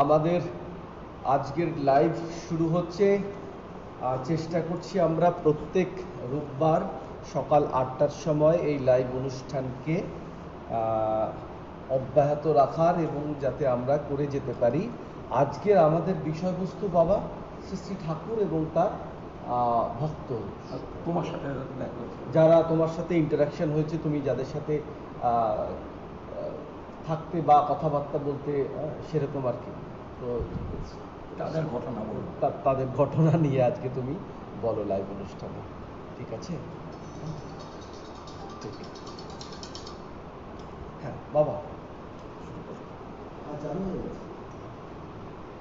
আমাদের আজকের লাইভ শুরু হচ্ছে। চেষ্টা করছি আমরা প্রত্যেক রোববার সকাল 8টার সময় এই লাইভ অনুষ্ঠানকে অব্যাহত রাখার এবং যাতে আমরা করে যেতে পারি। আজকের আমাদের বিষয়বস্তু বাবা শ্রী শ্রী ঠাকুর এবং তার ভক্ত, তোমার সাথে যারা তোমার সাথে ইন্টারাকশন হয়েছে, তুমি যাদের সাথে থাকতে বা কথাবার্তা বলতে সেরকম আর কি। তো তাদের ঘটনা বলো, তাদের ঘটনা নিয়ে আজকে তুমি বলো লাইভ অনুষ্ঠানে, ঠিক আছে? হ্যাঁ বাবা।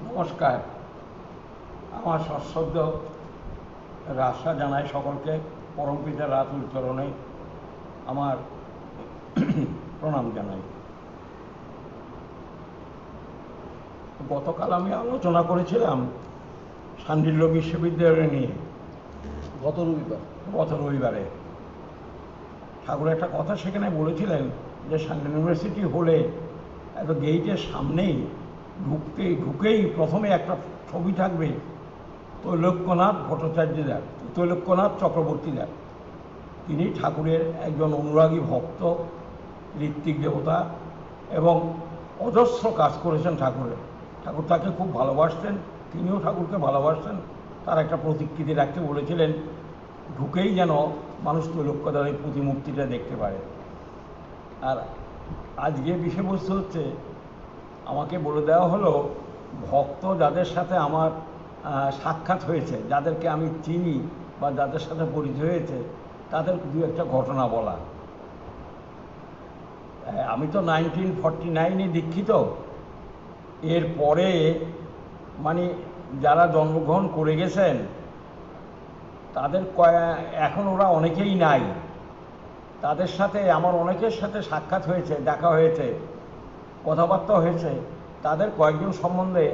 নমস্কার, আমার সশ্রদ্ধ রাস্তা জানাই সকলকে। পরমপিতা রাতুল চরণে আমার প্রণাম জানাই। গতকাল আমি আলোচনা করেছিলাম শাণ্ডিল্য বিশ্ববিদ্যালয় নিয়ে। গত রবিবারে ঠাকুর একটা কথা সেখানে বলেছিলেন যে শাণ্ডিল্য ইউনিভার্সিটি হলে এত গেইটের সামনেই ঢুকেই প্রথমে একটা ছবি থাকবে তৈলক্যনাথ ভট্টাচার্যদার, তৈলক্যনাথ চক্রবর্তীদার। তিনি ঠাকুরের একজন অনুরাগী ভক্ত, ঋত্বিক দেবতা এবং অজস্র কাজ করেছেন ঠাকুরের। ঠাকুর তাকে খুব ভালোবাসতেন, তিনিও ঠাকুরকে ভালোবাসতেন। তার একটা প্রতিকৃতি রাখতে বলেছিলেন, ঢুকেই যেন মানুষ তৈলক্যদার এই প্রতিমূর্তিটা দেখতে পারে। আর আজকে বিষয়বস্তু হচ্ছে, আমাকে বলে দেওয়া হলো ভক্ত যাদের সাথে আমার সাক্ষাৎ হয়েছে, যাদেরকে আমি চিনি বা যাদের সাথে পরিচয় হয়েছে, তাদের দু একটা ঘটনা বলা। আমি তো 1949-এ দীক্ষিত। এরপরে মানে যারা জন্মগ্রহণ করে গেছেন তাদের এখন ওরা অনেকেই নাই। তাদের সাথে আমার অনেকের সাথে সাক্ষাৎ হয়েছে, দেখা হয়েছে, কথাবার্তা হয়েছে। তাদের কয়েকজন সম্বন্ধে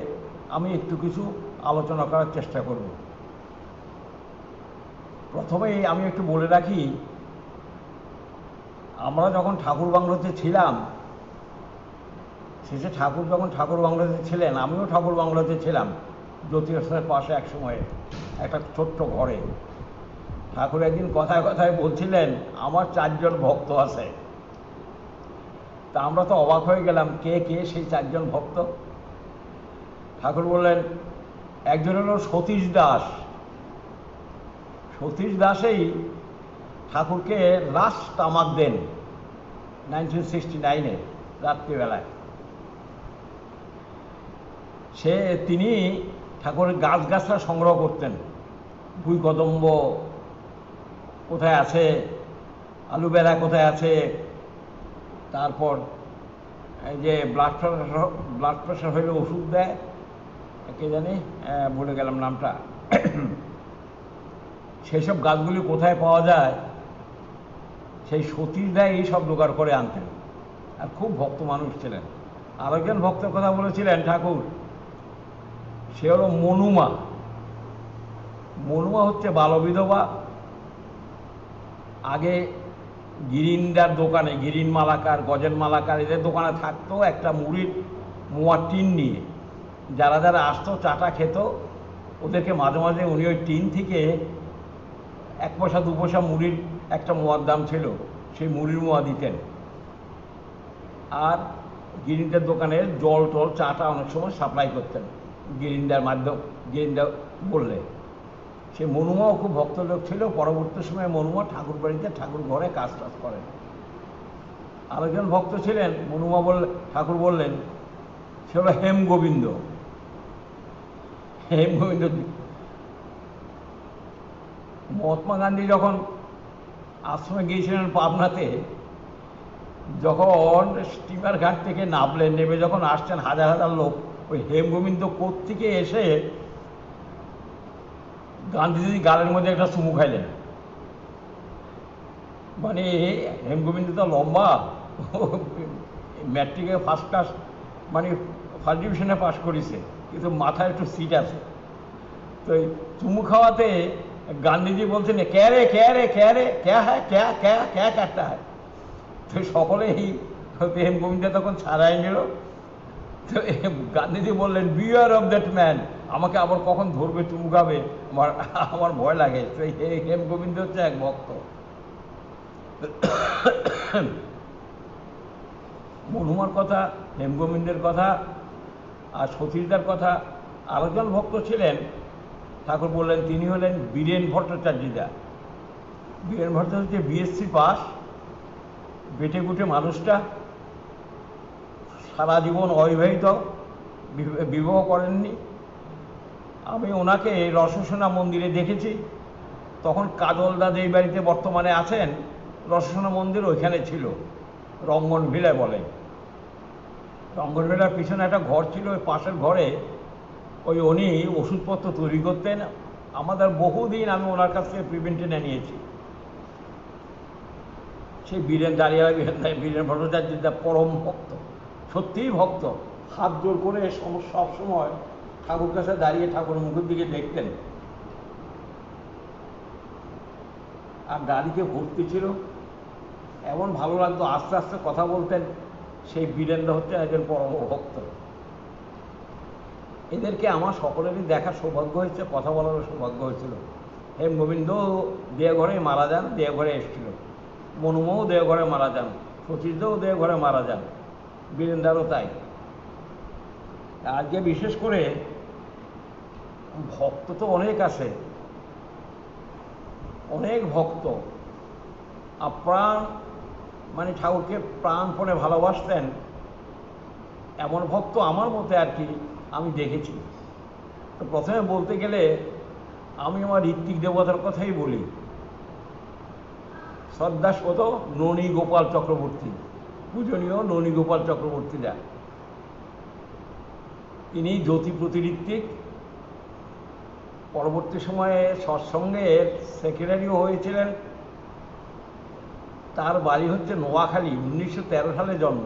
আমি একটু কিছু আলোচনা করার চেষ্টা করব। প্রথমেই আমি একটু বলে রাখি, আমরা যখন ঠাকুর বাংলোতে ছিলাম, শেষে ঠাকুর যখন ঠাকুর বাংলোতে ছিলেন, আমিও ঠাকুর বাংলোতে ছিলাম, জ্যোতিষের পাশে এক সময়ে একটা ছোট্ট ঘরে। ঠাকুর একদিন কথায় কথায় বলছিলেন আমার 4 জন ভক্ত আছে। তা আমরা তো অবাক হয়ে গেলাম, কে কে সেই 4 জন ভক্ত? ঠাকুর বললেন, একজন হলো সতীশ দাস। সতীশ দাসেই ঠাকুরকে লাস্ট তামাক দেন 1969-এ রাত্রিবেলায়। তিনি ঠাকুরের গাছগাছরা সংগ্রহ করতেন। ভুইকদম্ব কোথায় আছে, আলুবেড়া কোথায় আছে, তারপর এই যে ব্লাড প্রেশার হইলে ওষুধ দেয়, কে জানি বলে গেলাম নামটা, সেই সব গাছগুলি কোথায় পাওয়া যায়, সেই সতীশ দেয় এই সব জোগাড় করে আনতেন। আর খুব ভক্ত মানুষ ছিলেন। আরেকজন ভক্তের কথা বলেছিলেন ঠাকুর, সে হলো মনুমা। মনুমা হচ্ছে বালবিধবা। আগে গিরিন্দার দোকানে, গিরিন মালাকার, গজেন মালাকার, এদের দোকানে থাকতো একটা মুড়ির মোয়া টিন নিয়ে। যারা যারা আসতো চাটা খেত, ওদেরকে মাঝে মাঝে উনি ওই টিন থেকে 1 পয়সা 2 পয়সা মুড়ির একটা মোয়ার দাম ছিল, সেই মুড়ির মোয়া দিতেন। আর গিরিন্দার দোকানে জল টল চাটা অনেক সময় সাপ্লাই করতেন গিরিন্দার মাধ্যম, গিরিন্দা বললে। সে মনুমাও খুব ভক্ত লোক ছিল। পরবর্তী সময়ে মনুমা ঠাকুর বাড়িতে, ঠাকুর ঘরে কাজ টাজ করেন। আরেকজন ভক্ত ছিলেন মনুমা ঠাকুর বললেন, সে হলো হেমগোবিন্দ। হেমগোবিন্দ মহাত্মা গান্ধী যখন আশ্রমে গিয়েছিলেন পাবনাতে, যখন স্টিমার ঘাট থেকে নামলেন, নেমে যখন আসছেন হাজার হাজার লোক, ওই হেমগোবিন্দ কোত্থেকে এসে গান্ধীজি গালের মধ্যে একটা চুমু খাইলেন। মানে হেমগোবিন্দ তো লম্বা, ম্যাট্রিকে ফার্স্ট ক্লাস, মানে ফার্স্ট ডিভিশনে পাস করেছে, কিন্তু মাথায় একটু সিট আছে। তো চুমু খাওয়াতে গান্ধীজি বলছেন, কে রে কে রে কে রে, ক্যা হ্যাঁ ক্যা ক্যা ক্যা কাটটা হয়। তো সকলেই হেমগোবিন্দ তখন ছাড়াই নিল। তো গান্ধীজি বললেন বিওয়ার অফ দ্যাট ম্যান, আমাকে আবার কখন ধরবে চুমকাবে, আমার আমার ভয় লাগে। তো হেমগোবিন্দ হচ্ছে এক ভক্ত। মনুমার কথা, হেমগোবিন্দের কথা আর সতীশদার কথা। আরেকজন ভক্ত ছিলেন, ঠাকুর বললেন তিনি হলেন বীরেন ভট্টাচার্যদা। বীরেন ভট্টাচার্য বিএসসি পাস, বেটে গুটে মানুষটা, সারা জীবন অবিবাহিত, বিবাহ করেননি। আমি ওনাকে রসসোনা মন্দিরে দেখেছি, তখন কাজলদা যেই বাড়িতে বর্তমানে আছেন, রসসোনা মন্দির ওইখানে ছিল, রঙ্গন ভিলা বলে। রঙ্গন ভিলার পিছনে একটা ঘর ছিল, ওই পাশের ঘরে উনি ওষুধপত্র তৈরি করতেন। আমাদের বহুদিন আমি ওনার কাছ থেকে প্রিভেন্টিনে নিয়েছি। সেই বীরেন বীরেন ভট্টাচার্য পরম ভক্ত, সত্যিই ভক্ত। হাত জোর করে সব সময় ঠাকুর কাছে দাঁড়িয়ে ঠাকুর মুখের দিকে দেখতেন। আর গাড়িতে ভর্তি ছিল, এমন ভালো লাগতো, আস্তে আস্তে কথা বলতেন। সেই বীরেন্দ্র হচ্ছে একজন পরম ভক্ত। এদেরকে আমার সকলেরই দেখার সৌভাগ্য হয়েছে, কথা বলারও সৌভাগ্য হয়েছিল। হেমগোবিন্দ দেওঘরে মারা যান, দেওঘরে এসেছিল। মনুমও দেওঘরে মারা যান, সতীশদাও দেওঘরে মারা যান, বীরেন্দ্রও তাই। আজকে বিশেষ করে ভক্ত তো অনেক আছে, অনেক ভক্ত আপ্রাণ, মানে ঠাকুরকে প্রাণপণে ভালোবাসতেন। এমন ভক্ত আমার মতে আর কি আমি দেখেছি। তো প্রথমে বলতে গেলে আমি আমার ঋত্বিক দেবতার কথাই বলি। শ্রদ্ধাস্পদ ননী গোপাল চক্রবর্তী, পূজনীয় ননী গোপাল চক্রবর্তীরা। তিনি জ্যোতি প্রতিঋত্বিক, পরবর্তী সময়ে সৎসঙ্গের সেক্রেটারিও হয়েছিলেন। তার বাড়ি হচ্ছে নোয়াখালী, 1913 সালে জন্ম।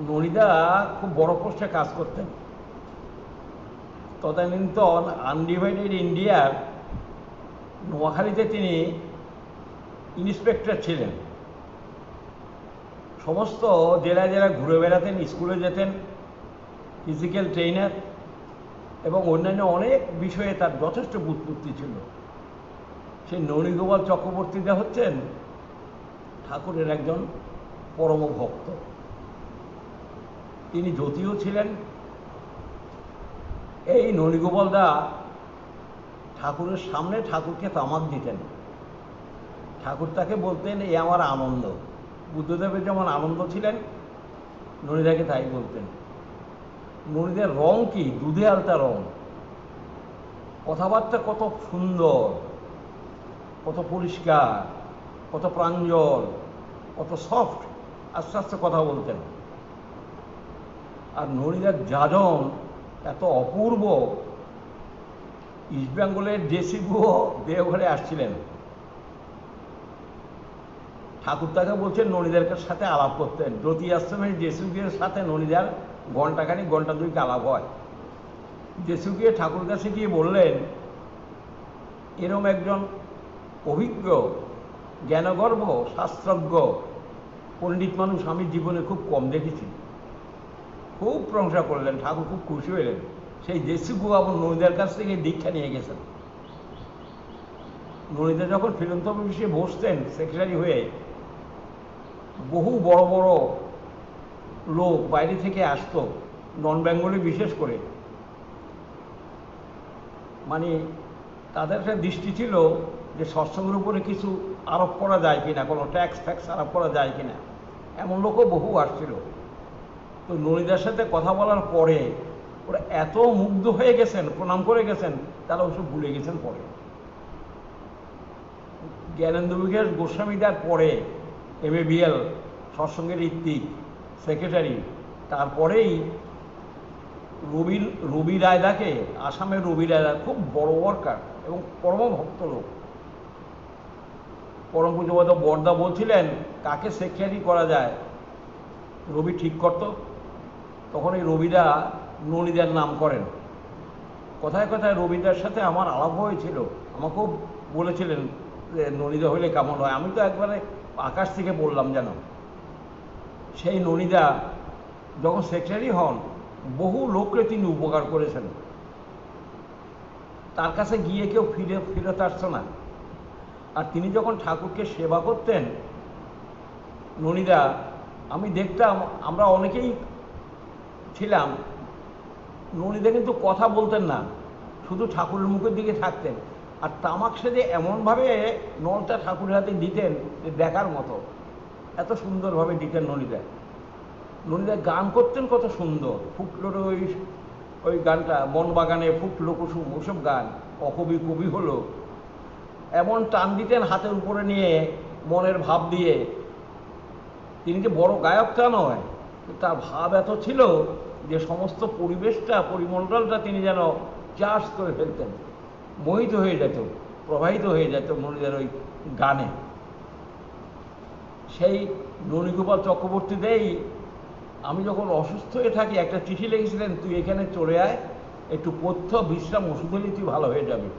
ননীদা খুব বড় পোস্টে কাজ করতেন। তদানীন্তন আনডিভাইডেড ইন্ডিয়ার নোয়াখালীতে তিনি ইন্সপেক্টর ছিলেন। সমস্ত জেলায় জেলায় ঘুরে বেড়াতেন, স্কুলে যেতেন, ফিজিক্যাল ট্রেনার এবং অন্যান্য অনেক বিষয়ে তার যথেষ্ট বুৎপত্তি ছিল। সেই ননীগোপাল চক্রবর্তীদা হচ্ছেন ঠাকুরের একজন পরম ভক্ত। তিনি জ্যোতিও ছিলেন। এই ননীগোপালদা ঠাকুরের সামনে ঠাকুরকে তামাক দিতেন। ঠাকুর তাকে বলতেন এ আমার আনন্দ। বুদ্ধদেবের যেমন আনন্দ ছিলেন, ননীদাকে তাই বলতেন। ননীদের রং কি দুধে আলতা রং, কথাবার্তা কত সুন্দর, কত পরিষ্কার, কত প্রাঞ্জল, কত সফট, আস্তে আস্তে কথা বলতেন। আর ননীদার যাজন এত অপূর্ব। ইস্ট বেঙ্গলের জেসিগুও দেওঘরে আসছিলেন। ঠাকুর তাকে বলছেন ননীদার সাথে আলাপ করতেন। জ্যোতি আশ্রমের জেসুগিয়ের সাথে ননীদার ঘন্টাখানিক ঘন্টা দুইকে আলাপ হয়। জেসুগিয়ে ঠাকুর কাছে গিয়ে বললেন এরম একজন অভিজ্ঞ, জ্ঞানগর্ভ, শাস্ত্রজ্ঞ, পণ্ডিত মানুষ আমি জীবনে খুব কম দেখেছি। খুব প্রশংসা করলেন, ঠাকুর খুব খুশি হলেন। সেই জেসুগু আবার ননীদার কাছ থেকে দীক্ষা নিয়ে গেছেন। ননীদা যখন ফিলন্থ্রপি অফিসে বসতেন সেক্রেটারি হয়ে, বহু বড় বড় লোক বাইরে থেকে আসতো, নন বেঙ্গলি বিশেষ করে। মানে তাদের একটা দৃষ্টি ছিল যে সৎসঙ্গের উপরে কিছু আরোপ করা যায় কিনা, কোনো ট্যাক্স ফ্যাক্স আরোপ করা যায় কিনা, এমন লোকও বহু আসছিল। তো ননীদার সাথে কথা বলার পরে ওরা এত মুগ্ধ হয়ে গেছেন, প্রণাম করে গেছেন, তারা ওসব ভুলে গেছেন। পরে জ্ঞানেন্দ্র বিকাশ গোস্বামীদার পরে MABL সৎসঙ্গের ঋত্বিক সেক্রেটারি, তারপরেই রবি রায়দাকে, আসামের রবি রায়দা খুব বড় ওয়ার্কার এবং পরম ভক্ত লোক। পরম পূজ্যপাদ বরদা বলছিলেন কাকে সেক্রেটারি করা যায়, রবি ঠিক করত। তখন এই রবিদা ননীদার নাম করেন। কথায় কথায় রবিদার সাথে আমার আলাপ হয়েছিল, আমাকেও বলেছিলেন যে ননীদা হইলে কেমন হয়। আমি তো একবারে আকাশ থেকে বললাম যেন। সেই ননীদা যখন সেক্রেটারি হন বহু লোককে তিনি উপকার করেছেন। তার কাছে গিয়ে কেউ ফিরত আসছে না। আর তিনি যখন ঠাকুরকে সেবা করতেন, ননীদা, আমি দেখতাম, আমরা অনেকেই ছিলাম, ননীদা কিন্তু কথা বলতেন না, শুধু ঠাকুরের মুখের দিকে থাকতেন। আর তামাক সেজে এমনভাবে নলটা ঠাকুরের হাতে দিতেন যে দেখার মতো, এত সুন্দরভাবে দিতেন ননীদা। ননীদা গান করতেন কত সুন্দর, ফুটলোর ওই ওই গানটা, বনবাগানে ফুটলো কুসুম, ওসব গান, অকবি কবি হলো, এমন টান দিতেন হাতের উপরে নিয়ে, মনের ভাব দিয়ে। তিনি যে বড় গায়কটা নয়, তার ভাব এত ছিল যে সমস্ত পরিবেশটা, পরিমণ্ডলটা তিনি যেন চাষ করে ফেলতেন, মোহিত হয়ে যেত, প্রবাহিত হয়ে যেত ননীদার ওই গানে। সেই ননীগোপাল চক্রবর্তীতেই আমি যখন অসুস্থ হয়ে থাকি, একটা চিঠি লিখেছিলেন, তুই এখানে চলে আয়, একটু পথ্য বিশ্রাম ওষুধ হলেই তুই ভালো হয়ে যাবি।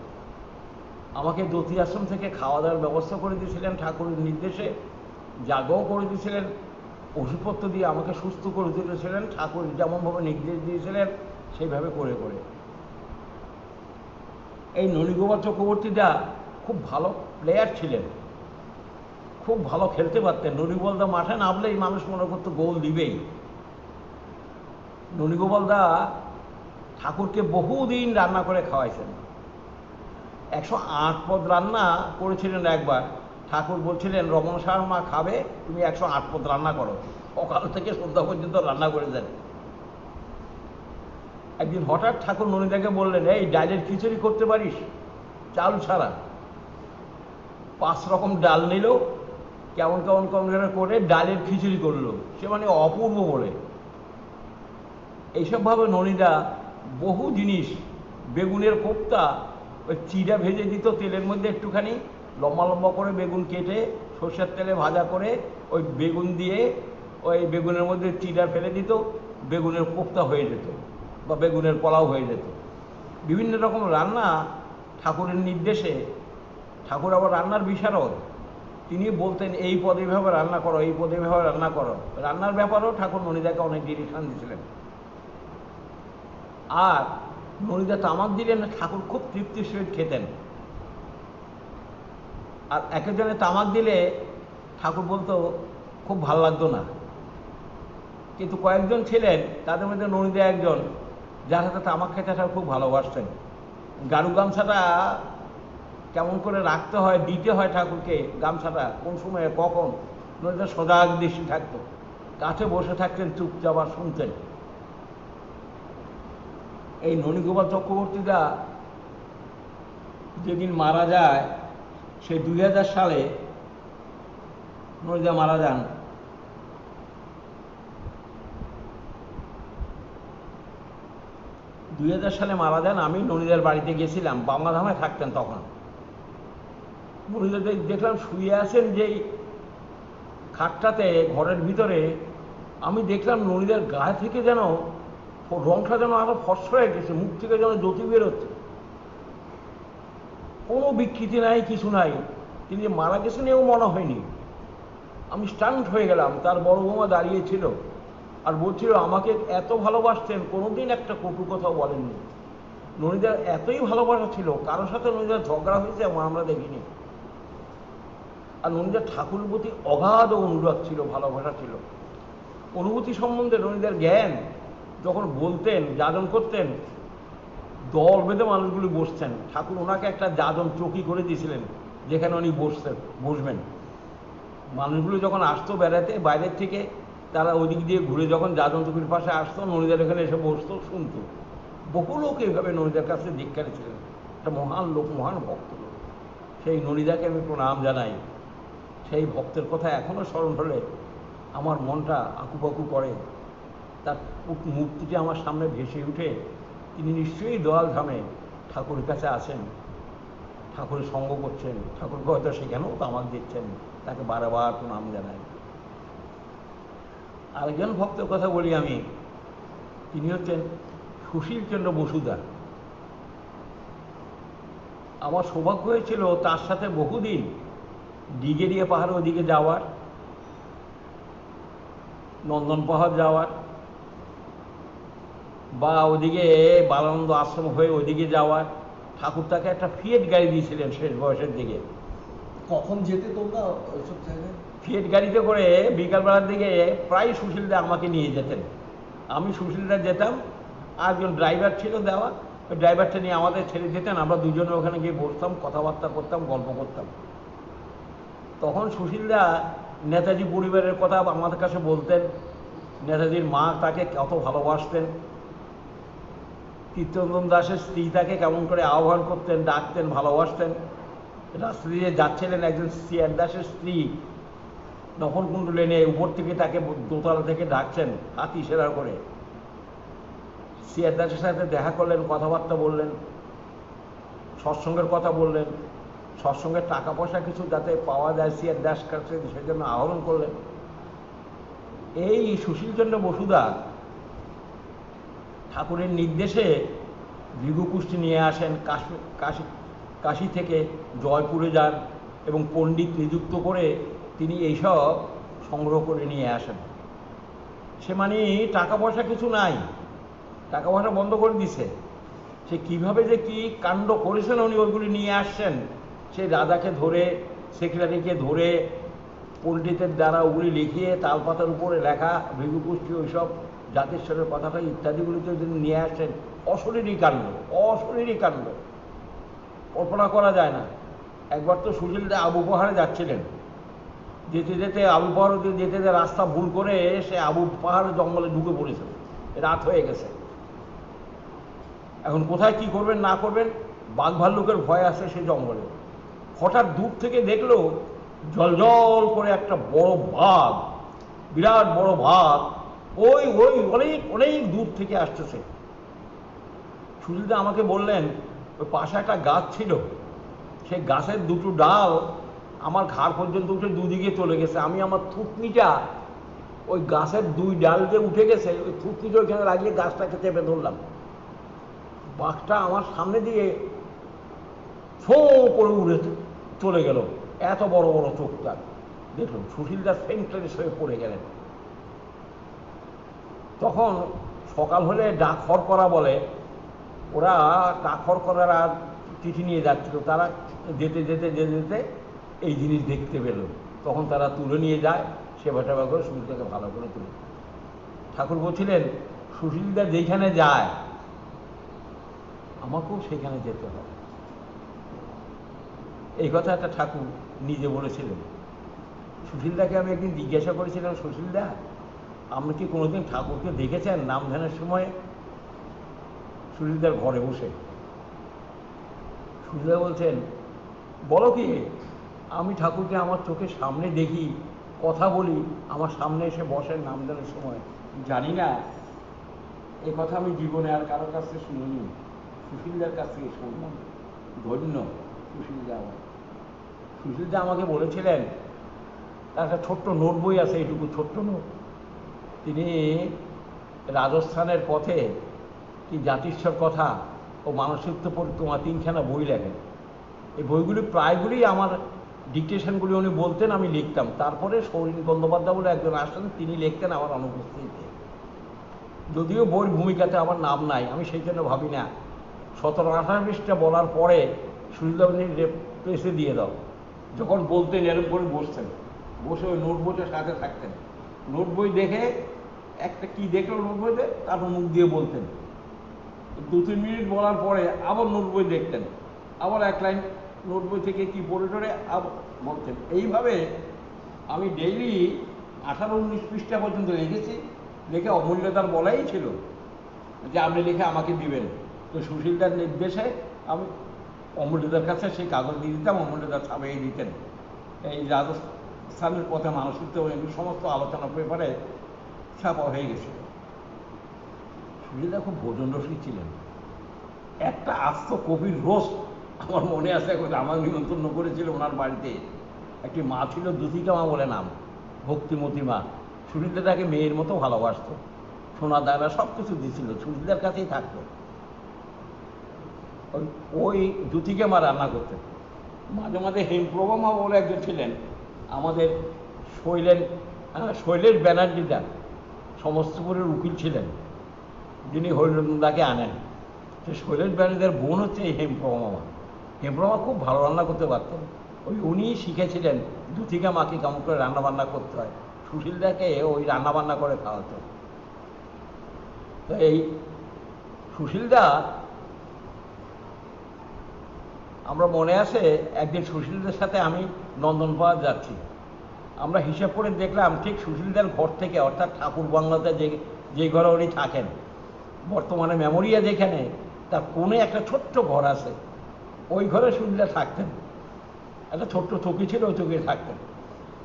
আমাকে জ্যোতি আশ্রম থেকে খাওয়া দাওয়ার ব্যবস্থা করে দিয়েছিলেন ঠাকুরের নির্দেশে, জাগও করে দিয়েছিলেন, ওষুধপত্র দিয়ে আমাকে সুস্থ করে দিয়েছিলেন ঠাকুর যেমনভাবে নির্দেশ দিয়েছিলেন সেইভাবে করে করে। এই ননীগোপাল চক্রবর্তীদা খুব ভালো প্লেয়ার ছিলেন, খুব ভালো খেলতে পারতেন। ননীগোপালদা মাঠে নামলেই মানুষ মনে করতো গোল দিবেই। ননীগোপালদা ঠাকুরকে বহুদিন রান্না করে খাওয়াইছেন। 108 পদ রান্না করেছিলেন একবার। ঠাকুর বলছিলেন, রমন শর্মা খাবে, তুমি 108 পদ রান্না করো। সকাল থেকে সন্ধ্যা পর্যন্ত রান্না করে দেন। একদিন হঠাৎ ঠাকুর ননীদাকে বললেন, এই ডালের খিচুড়ি করতে পারিস, চাল ছাড়া। 5 রকম ডাল নিল, কেমন কেমন কেমন করে ডালের খিচুড়ি করলো, সে মানে অপূর্ব বলে। এইসবভাবে ননীদা বহু জিনিস, বেগুনের কোপ্তা, ওই চিড়া ভেজে দিত তেলের মধ্যে, একটুখানি লম্বা লম্বা করে বেগুন কেটে সর্ষের তেলে ভাজা করে ওই বেগুন দিয়ে ওই বেগুনের মধ্যে চিড়া ফেলে দিত, বেগুনের কোপ্তা হয়ে যেত বা বেগুনের পোলাও হয়ে যেত। বিভিন্ন রকম রান্না ঠাকুরের নির্দেশে। ঠাকুর আবার রান্নার বিশারদ, তিনি বলতেন এই পদে এভাবে রান্না করো, এই পদে এভাবে রান্না করো। রান্নার ব্যাপারেও ঠাকুর ননীদাকে অনেক ডিরেকশন দিয়েছিলেন। আর ননীদা তামাক দিলেন, ঠাকুর খুব তৃপ্তির সহিত খেতেন। আর একজনে তামাক দিলে ঠাকুর বলতো খুব ভাল লাগতো না। কিন্তু কয়েকজন ছিলেন, তাদের মধ্যে ননীদা একজন, যার হাতে তামাক খেতে ঠাকুর খুব ভালোবাসতেন। গাড়ু গামছাটা কেমন করে রাখতে হয়, দিতে হয় ঠাকুরকে, গামছাটা কোন সময়ে কখন, ননীদা সজাগ দৃষ্টি থাকতো, কাছে বসে থাকতেন চুপচাপ আর শুনতেন। এই ননীগোপাল চক্রবর্তীদা যেদিন মারা যায়, সেই 2000 সালে ননীদা মারা যান। 2000 সালে মারা যান। আমি ননীদার বাড়িতে গেছিলাম, বাংলাধামে থাকতেন তখন। ননীদা দেখলাম শুয়ে আছেন যেই খাটটাতে ঘরের ভিতরে, আমি দেখলাম ননীদার গায়ে থেকে যেন রংটা যেন আরো ফর্সা হয়ে গেছে, মুখ থেকে যেন জ্যোতি বেরোচ্ছে, কোনো বিকৃতি নাই, কিছু নাই। তিনি যে মারা গেছেন এও মনে হয়নি। আমি স্টান্ট হয়ে গেলাম। তার বড় বৌমা দাঁড়িয়েছিল আর বলছিল আমাকে এত ভালোবাসতেন, কোনোদিন একটা কটু কথাও বলেননি। ননীদার এতই ভালোবাসা ছিল, কারোর সাথে ননীদার ঝগড়া হয়েছে আমরা দেখিনি। আর ননীদার ঠাকুরের প্রতি অগাধ অনুরাগ ছিল, ভালোবাসা ছিল। অনুভূতি সম্বন্ধে ননীদার জ্ঞান, যখন বলতেন, যাজন করতেন, দল বেঁধে মানুষগুলি বসতেন। ঠাকুর ওনাকে একটা যাজন চৌকি করে দিয়েছিলেন, যেখানে উনি বসবেন। মানুষগুলো যখন আসতো বেড়াতে বাইরের থেকে, তারা ওদিক দিয়ে ঘুরে যখন যাজন চৌকির পাশে আসতো, ননীদার এখানে এসে বসতো, শুনতো। বহু লোক এইভাবে ননীদার কাছে দীক্ষারে ছিলেন। একটা মহান লোক, মহান ভক্ত লোক। সেই ননীদাকে আমি প্রণাম জানাই। সেই ভক্তের কথা এখনো স্মরণ হলে আমার মনটা আকুপাকু করে। তার মূর্তিটি আমার সামনে ভেসে উঠে। তিনি নিশ্চয়ই দোয়ালধামে ঠাকুরের কাছে আছেন, ঠাকুরের সঙ্গ করছেন, ঠাকুরকে হয়তো সেখানেও তামাক দিচ্ছেন। তাকে বারবার প্রণাম জানাই। আরেকজন ভক্তের কথা বলি আমি, তিনি হচ্ছেন সুশীলচন্দ্র বসুদা। আমার সৌভাগ্য হয়েছিল তার সাথে বহুদিন ডিগেরিয়া পাহাড় ওদিকে যাওয়ার, নন্দন পাহাড় যাওয়ার, বা ওদিকে বালানন্দ আশ্রম হয়ে ওইদিকে যাওয়া, ঠাকুর তাকে একটা ফিয়েট গাড়ি দিয়েছিলেন শেষ বয়সের দিকে। কখন যেতে তোমরা ওইসব জায়গায়? ফিয়েট গাড়িতে করে বিকালবেলার দিকে প্রায় সুশীলদা আমাকে নিয়ে যেতেন। আমি সুশীলদা যেতাম, আর একজন ড্রাইভার ছিল দেওয়া, ওই ড্রাইভারটা নিয়ে আমাদের ছেড়ে যেতেন, আমরা দুজনে ওখানে গিয়ে বসতাম, কথাবার্তা করতাম, গল্প করতাম। তখন সুশীলদা নেতাজি পরিবারের কথা আমাদের কাছে বলতেন, নেতাজির মা তাকে কত ভালোবাসতেন, কীর্তনন্দন দাসের স্ত্রী তাকে কেমন করে আহ্বান করতেন, ডাকতেন, ভালোবাসতেন। রাস্তা দিয়ে যাচ্ছিলেন, একজন সিআর দাসের স্ত্রী নফলকুণ্ডু লেনে উপর থেকে তাকে দোতলা থেকে ডাকছেন হাত ইশারা করে। সিআর দাসের সাথে দেখা করলেন, কথাবার্তা বললেন, সৎসঙ্গের কথা বললেন, সৎসঙ্গের টাকা পয়সা কিছু যাতে পাওয়া যায় সিআর দাস কাছে সেজন্য আহরণ করলেন। এই সুশীলচন্দ্র বসুদা ঠাকুরের নির্দেশে ভৃগুকুষ্টি নিয়ে আসেন, কাশী থেকে জয়পুরে যান এবং পণ্ডিত নিযুক্ত করে তিনি এইসব সংগ্রহ করে নিয়ে আসেন। সে মানে টাকা পয়সা কিছু নাই, টাকা পয়সা বন্ধ করে দিছে। সে কিভাবে যে কি কাণ্ড করেছেন উনি ওইগুলি নিয়ে আসছেন, সে রাজাকে ধরে, সেক্রেটারিকে ধরে, পণ্ডিতের দ্বারা ওগুলি লিখিয়ে তালপাতার উপরে লেখা ভৃগুকুষ্টি ওইসব জাতিস্বরের কথাটা ইত্যাদিগুলিতে যদি নিয়ে আসছেন, অশরীরী কাণ্ড, অশরীরী কাণ্ড, কল্পনা করা যায় না। একবার তো সুশীলদা আবু পাহাড়ে যাচ্ছিলেন, যেতে যেতে আবু পাহাড় যেতে যেতে রাস্তা ভুল করে সে আবু পাহাড়ের জঙ্গলে ঢুকে পড়েছে, রাত হয়ে গেছে। এখন কোথায় কি করবেন না করবেন, বাঘ ভাল্লুকের ভয় আছে সে জঙ্গলে। হঠাৎ দূর থেকে দেখলো জলজল করে একটা বড় বাঘ, বিরাট বড় বাঘ, ওই ওই অনেক অনেক দূর থেকে আসতেছে। সুশীলদা আমাকে বললেন ওই পাশে একটা গাছ ছিল, সেই গাছের দুটো ডাল আমার ঘাড় পর্যন্ত উঠে দুদিকে চলে গেছে। আমি আমার থুতনিটা ওই গাছের দুই ডাল যে উঠে গেছে, ওই থুতনিটা ওইখানে লাগিয়ে গাছটাকে চেপে ধরলাম। বাঘটা আমার সামনে দিয়ে ফো করে উড়ে চলে গেল, এত বড় বড় চোখ তার। দেখুন সুশীলদা সেন্টারে হয়ে পড়ে গেলেন। তখন সকাল হলে ডাকঘর করা বলে, ওরা ডাকঘর করার আর চিঠি নিয়ে যাচ্ছিল, তারা যেতে যেতে যেতে যেতে এই জিনিস দেখতে পেল। তখন তারা তুলে নিয়ে যায়, সেবা টেবা করে সুশীলদাকে ভালো করে তুলে। ঠাকুর বলছিলেন সুশীলদা যেখানে যায় আমাকেও সেখানে যেতে হবে, এই কথা একটা ঠাকুর নিজে বলেছিলেন। সুশীলদাকে আমি একদিন জিজ্ঞাসা করেছিলাম, সুশীলদা আপনি কি কোনোদিন ঠাকুরকে দেখেছেন নাম ধ্যানের সময়? সুশীলদার ঘরে বসে। সুশীলদা বলছেন, বলো কি, আমি ঠাকুরকে আমার চোখের সামনে দেখি, কথা বলি, আমার সামনে এসে বসেন নাম ধ্যানের সময়। জানি না, এ কথা আমি জীবনে আর কারোর কাছ থেকে শুনিনি, সুশীলদার কাছ থেকে শুনলাম। ধন্য সুশীলদা আমার। সুশীলদা আমাকে বলেছিলেন, তার একটা ছোট্ট নোট বই আছে, এইটুকু ছোট্ট নোট। তিনি রাজস্থানের পথে কি জাতিস্বর কথা ও মানসিত্ব পরিক্রমা তিনখানা বই লেখেন। এই বইগুলি প্রায়গুলি আমার ডিকটেশনগুলি উনি বলতেন, আমি লিখতাম। তারপরে সৌরিন বন্দ্যোপাধ্যায় বলে একজন আসতেন, তিনি লিখতেন আমার অনুপস্থিতিতে। যদিও বইয়ের ভূমিকাতে আমার নাম নাই, আমি সেই জন্য ভাবি না। 17-18 পৃষ্ঠা বলার পরে সুশীলদাবনী প্রেসে দিয়ে দাও, যখন বলতেন এরকম করে বসতেন, বসে ওই নোট বইটার সাথে থাকতেন। নোট বই দেখে একটা কি দেখলো নোট বইতে, তারপর মুখ দিয়ে বলতেন। 2-3 মিনিট বলার পরে আবার নোট বই দেখতেন, আবার এক লাইন নোট বই থেকে কি পড়ে টড়ে আবার বলতেন। এইভাবে আমি ডেইলি 18-19 পৃষ্ঠা পর্যন্ত লিখেছি। লিখে অমূল্যদার বলাই ছিল যে আপনি লিখে আমাকে দিবেন। তো সুশীলদার নির্দেশে আমি অমূল্যদার কাছে সেই কাগজ দিয়ে দিতাম, অমূল্যদার ছাপিয়ে দিতেন। এই রাজস্থানের পথে মানসিত্ব এগুলো সমস্ত আলোচনা পেপারে ছাপা হয়ে গেছিল। সুশীলদা খুব ভোজন রসিক ছিলেন। একটা আস্ত কবির রোস্ট আমার মনে আছে, এখন আমার নিমন্ত্রণ করেছিল ওনার বাড়িতে। একটি মা ছিল, দুতিকা মা বলে নাম, ভক্তিমতী মা। সুশীলদাকে মেয়ের মতো ভালোবাসত, সোনা দায়রা সব কিছু দিয়েছিল, সুশীলদার কাছেই থাকতো। ওই দুতিকে মা রান্না করতেন। মাঝে মাঝে হেমপ্রভা মা বলে একজন ছিলেন, আমাদের শৈলেশ ব্যানার্জিটা সমস্তপুরের উকিল ছিলেন। যিনি হরিরঞ্জনদাকে আনেন। সে শৈলেশ ব্যানার্জির বোন হচ্ছে এই হেমপ্রভা মামা। হেমপ্রভা খুব ভালো রান্না করতে পারতেন। উনি শিখেছিলেন দুথিকা মাকে কেমন করে রান্নাবান্না করতে হয়, সুশীলদাকে ওই রান্নাবান্না করে খাওয়াতো। তো এই সুশীলদা, আমরা মনে আছে একদিন সুশীলদের সাথে আমি নন্দন পাহাড় যাচ্ছি। আমরা হিসাব করে দেখলাম ঠিক সুশীলদের ঘর থেকে, অর্থাৎ ঠাকুর বাংলাতে যে ঘরে উনি থাকেন, বর্তমানে মেমোরিয়া যেখানে, তার কোণে একটা ছোট্ট ঘর আছে, ওই ঘরে সুশীলদা থাকতেন। একটা ছোট্ট চৌকি ছিল, ওই চৌকিতে থাকতেন।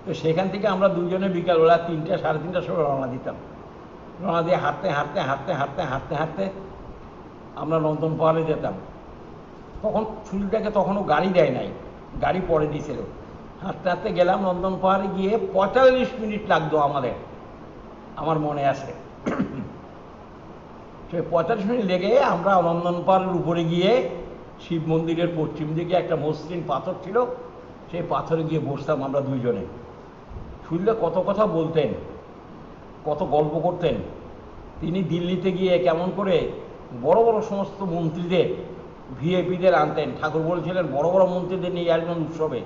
তো সেখান থেকে আমরা দুজনে বিকালবেলা 3টে সাড়ে 3টার সময় রওনা দিতাম। রওনা দিয়ে হাঁটতে হাঁটতে হাঁটতে হাঁটতে হাঁটতে হাঁটতে আমরা নন্দন পাহাড়ে যেতাম। তখন সুশীলদাকে তখনও গাড়ি দেয় নাই, গাড়ি পরে দিয়েছিল। হাঁটতে হাঁটতে গেলাম নন্দন পাহাড়ে, গিয়ে 45 মিনিট লাগতো আমাদের, আমার মনে আছে। সেই 45 মিনিট লেগে আমরা নন্দন পাহাড়ের উপরে গিয়ে শিব মন্দিরের পশ্চিম দিকে একটা মসৃণ পাথর ছিল, সেই পাথরে গিয়ে বসতাম আমরা দুইজনে। সুশীলদা কত কথা বলতেন, কত গল্প করতেন। তিনি দিল্লিতে গিয়ে কেমন করে বড় বড় সমস্ত মন্ত্রীদের, ভিআইপিদের আনতেন। ঠাকুর বলছিলেন বড় বড় মন্ত্রীদের নিয়ে আসবেন উৎসবে,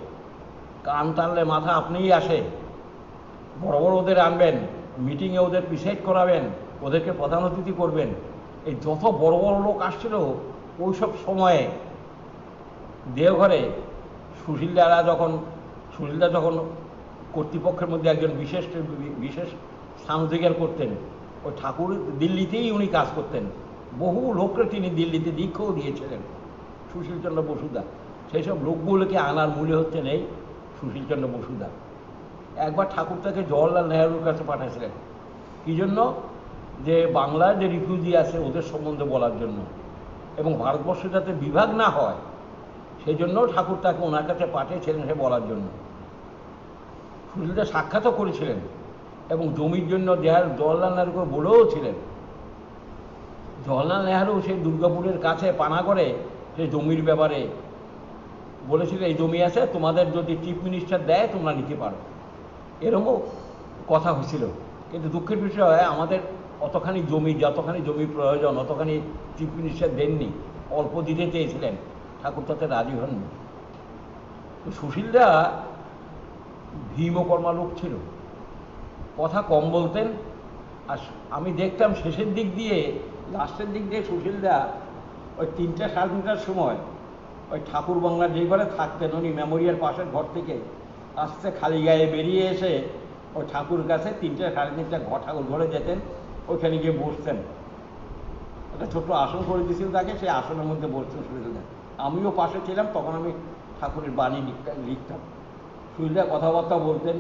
কান টানলে মাথা আপনিই আসে, বড় বড় ওদের আনবেন, মিটিংয়ে ওদের ডিসাইড করাবেন, ওদেরকে প্রধান অতিথি করবেন। এই যত বড় বড় লোক আসছিল ওই সব সময়ে দেওঘরে সুশীলদা যখন কর্তৃপক্ষের মধ্যে একজন বিশেষ স্থান অধিকার করতেন, ওই ঠাকুর দিল্লিতেই উনি কাজ করতেন। বহু লোককে তিনি দিল্লিতে দীক্ষাও দিয়েছিলেন, সুশীলচন্দ্র বসুদা। সেই সব লোকগুলোকে আনার মূল্য হচ্ছেন এই সুশীলচন্দ্র বসুদা। একবার ঠাকুর তাকে জওয়াহরলাল নেহরুর কাছে পাঠাইছিলেন, কী জন্য? যে বাংলার যে রিফিউজি আছে ওদের সম্বন্ধে বলার জন্য, এবং ভারতবর্ষে যাতে বিভাগ না হয় সেই জন্য ঠাকুর তাকে ওনার কাছে পাঠিয়েছিলেন সে বলার জন্য। সুশীলদা সাক্ষাৎও করেছিলেন এবং জমির জন্য জওয়াহরলাল নেহরুকে বলেও ছিলেন। জওয়াহরলাল নেহরু সেই দুর্গাপুরের কাছে পানাগড়ে সেই জমির ব্যাপারে বলেছিল, এই জমি আছে, তোমাদের যদি চিফ মিনিস্টার দেয় তোমরা নিতে পারো, এরকমও কথা হয়েছিল। কিন্তু দুঃখের বিষয় আমাদের অতখানি জমি, যতখানি জমির প্রয়োজন অতখানি চিফ মিনিস্টার দেননি, অল্প দিতে চেয়েছিলেন, ঠাকুর তাতে রাজি হননি। তো সুশীলদা ভীমকর্মা লোক ছিল, কথা কম বলতেন। আর আমি দেখতাম শেষের দিক দিয়ে, লাস্টের দিক দিয়ে সুশীলদা ওই 3টে সাড়ে 3টার সময় ওই ঠাকুর বাংলার যেই ঘরে থাকতেন, উনি মেমোরিয়াল পাশের ঘর থেকে আস্তে খালি গায়ে বেরিয়ে এসে ওই ঠাকুর কাছে 3টে সাড়ে 3টা ঠাকুর ঘরে যেতেন, ওইখানে গিয়ে বসতেন। একটা ছোট্ট আসন করে দিয়েছিল তাকে, সেই আসনের মধ্যে বসতেন সুশীলদা। আমিও পাশে ছিলাম, তখন আমি ঠাকুরের বাণী লিখতাম। সুশীলদা কথাবার্তা বলতেন,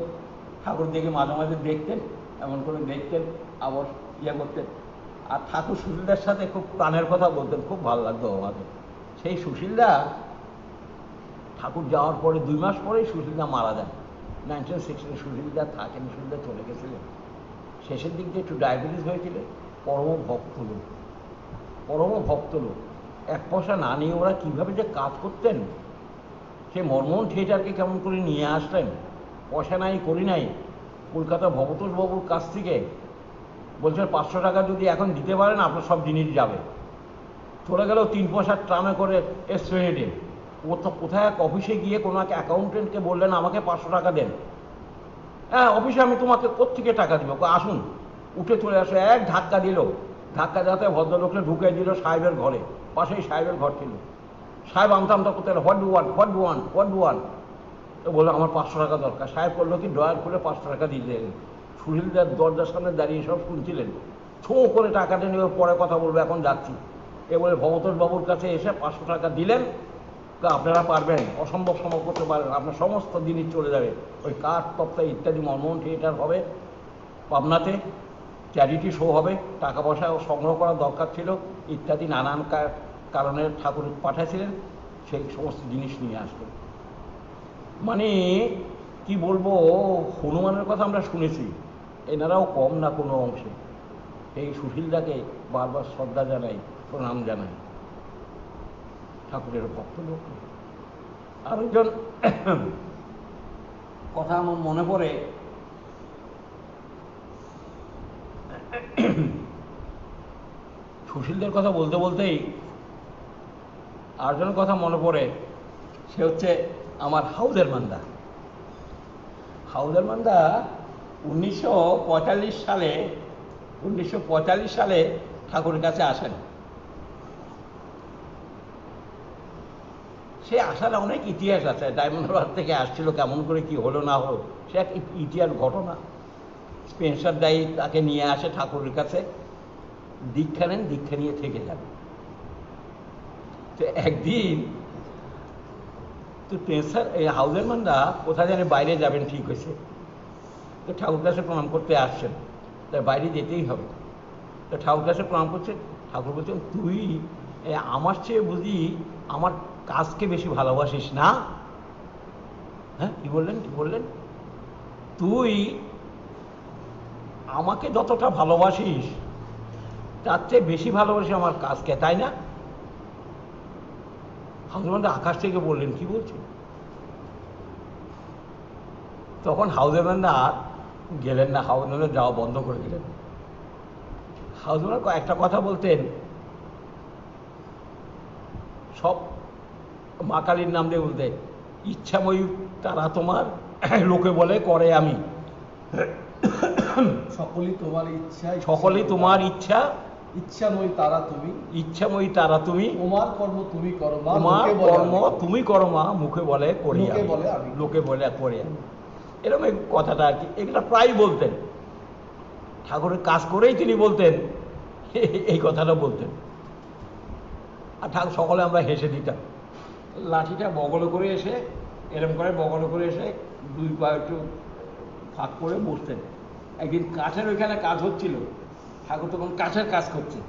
ঠাকুর দেখে মাঝে মাঝে দেখতেন, এমন করে দেখতেন, আবার ইয়ে করতেন। আর ঠাকুর সুশীলদার সাথে খুব প্রাণের কথা বলতেন, খুব ভালো লাগতো আমাকে। সেই সুশীলদা ঠাকুর যাওয়ার পরে 2 মাস পরেই সুশীলদা মারা যান। 1960 সুশীলদা থাকেন, সুশীলদা চলে গেছিলেন। শেষের দিক দিয়ে একটু ডায়াবেটিস হয়েছিল। পরম ভক্ত লোক, পরম ভক্ত লোক। 1 পয়সা না নিয়ে ওরা কীভাবে যে কাজ করতেন, সে মনমোহন থিয়েটারকে কেমন করে নিয়ে আসলেন, পয়সা নাই করি নাই, কলকাতা ভবতোষ বাবুর কাছ থেকে বলছে 500 টাকা যদি এখন দিতে পারেন আপনার সব জিনিস যাবে। চলে গেল 3 পয়সার ট্রামে করে এসপ্লেনেডে। ও তো কোথায় এক অফিসে গিয়ে কোনো এক অ্যাকাউন্টেন্টকে বললেন আমাকে 500 টাকা দেন। হ্যাঁ, অফিসে আমি তোমাকে কোত্থেকে টাকা দিব, আসুন। উঠে চলে আসে, এক ধাক্কা দিল, ধাক্কা যাতে ভদ্রলোককে ঢুকে দিল সাহেবের ঘরে, পাশেই সাহেবের ঘর ছিল। সাহেব আমতা করতে গেল, হোয়াট ডু ওয়ান। তো বললো আমার 500 টাকা দরকার। সাহেব করলো কি, ড্রয়ার খুলে 500 টাকা দিয়ে দিলেন। সুশীলদার দরজার সামনে দাঁড়িয়ে সব শুনছিলেন। ছোঁ করে টাকাটা নিয়ে পরে কথা বলবো, এখন যাচ্ছি। এ বলে ভবতোষ বাবুর কাছে এসে 500 টাকা দিলেন। আপনারা পারবেন, অসম্ভব সম্ভব করতে পারেন, আপনার সমস্ত জিনিস চলে যাবে। ওই কাঠ তক্তা ইত্যাদি মনমোহন থিয়েটার হবে পাবনাতে, চ্যারিটি শো হবে, টাকা পয়সা সংগ্রহ করার দরকার ছিল ইত্যাদি নানান কারণে ঠাকুর পাঠাইছিলেন। সেই সমস্ত জিনিস নিয়ে আসবেন। মানে কি বলবো, হনুমানের কথা আমরা শুনেছি, এনারাও কম না কোনো অংশে। এই সুশীলদাকে বারবার শ্রদ্ধা জানাই, প্রণাম জানাই, ঠাকুরের ভক্ত লোক। আরেকজন কথা আমার মনে পড়ে, সুশীলদের কথা বলতে বলতেই আরেকজনের কথা মনে পড়ে, সে হচ্ছে আমার হাউদের মান্দা। হাউদের মান্দা 1945 সালে ঠাকুরের কাছে আসেন। সে আসার অনেক ইতিহাস আছে, ডায়মন্ড হারবার থেকে আসছিল, কেমন করে কি হলো না হলো সে এক ইতিহাস ঘটনা। স্পেন্সার দায়ী তাকে নিয়ে আসে ঠাকুরের কাছে, দীক্ষা নেন, দীক্ষা নিয়ে থেকে যান। তো একদিন তো স্পেন্সার এই হাউজের মানরা কোথায় জানে বাইরে যাবেন ঠিক হয়েছে, তো ঠাকুর কাছে প্রণাম করতে আসছেন, তাই বাইরে যেতেই হবে। তো ঠাকুর কাছে প্রণাম করছে, ঠাকুর বলছেন তুই আমার চেয়ে বুঝি আমার কাজকে বেশি ভালোবাসিস না? হ্যাঁ, কি বললেন? তুই আমাকে যতটা ভালোবাসিস তার চেয়ে বেশি ভালোবাসি আমার কাজকে, তাই না? হাউজের আকাশ থেকে বললেন, কি বলছেন? তখন হাউজের আর গেলেন না, হাউজের যাওয়া বন্ধ করে দিলেন। হাউজের একটা কথা বলতেন, সব মা কালীর নাম দিয়ে বলতে, ইচ্ছাময়ী তারা তোমার, লোকে বলে করে আমি। সকলেই তোমার ইচ্ছা, সকলেই তোমার ইচ্ছা, ইচ্ছাময়ী তারা তুমি, ইচ্ছাময়ী তারা তুমি, তোমার কর্ম তুমি করো মা, তোমার কর্ম তুমি করো মা, মুখে বলে করি লোকে বলে আমি, লোকে বলে করি আমি। এরকম এই কথাটা আর কি, এগুলো প্রায় বলতেন। ঠাকুরের কাজ করেই তিনি বলতেন, এই কথাটা বলতেন। আর ঠাকুর সকলে আমরা হেসে দিতাম। লাঠিটা বগলে করে এসে, এরম করে বগলে করে এসে দুই পা একটু ফাঁক করে বসতেন। একদিন কাঠের ওইখানে কাজ হচ্ছিল, ঠাকুর তখন কাঠের কাজ করছে।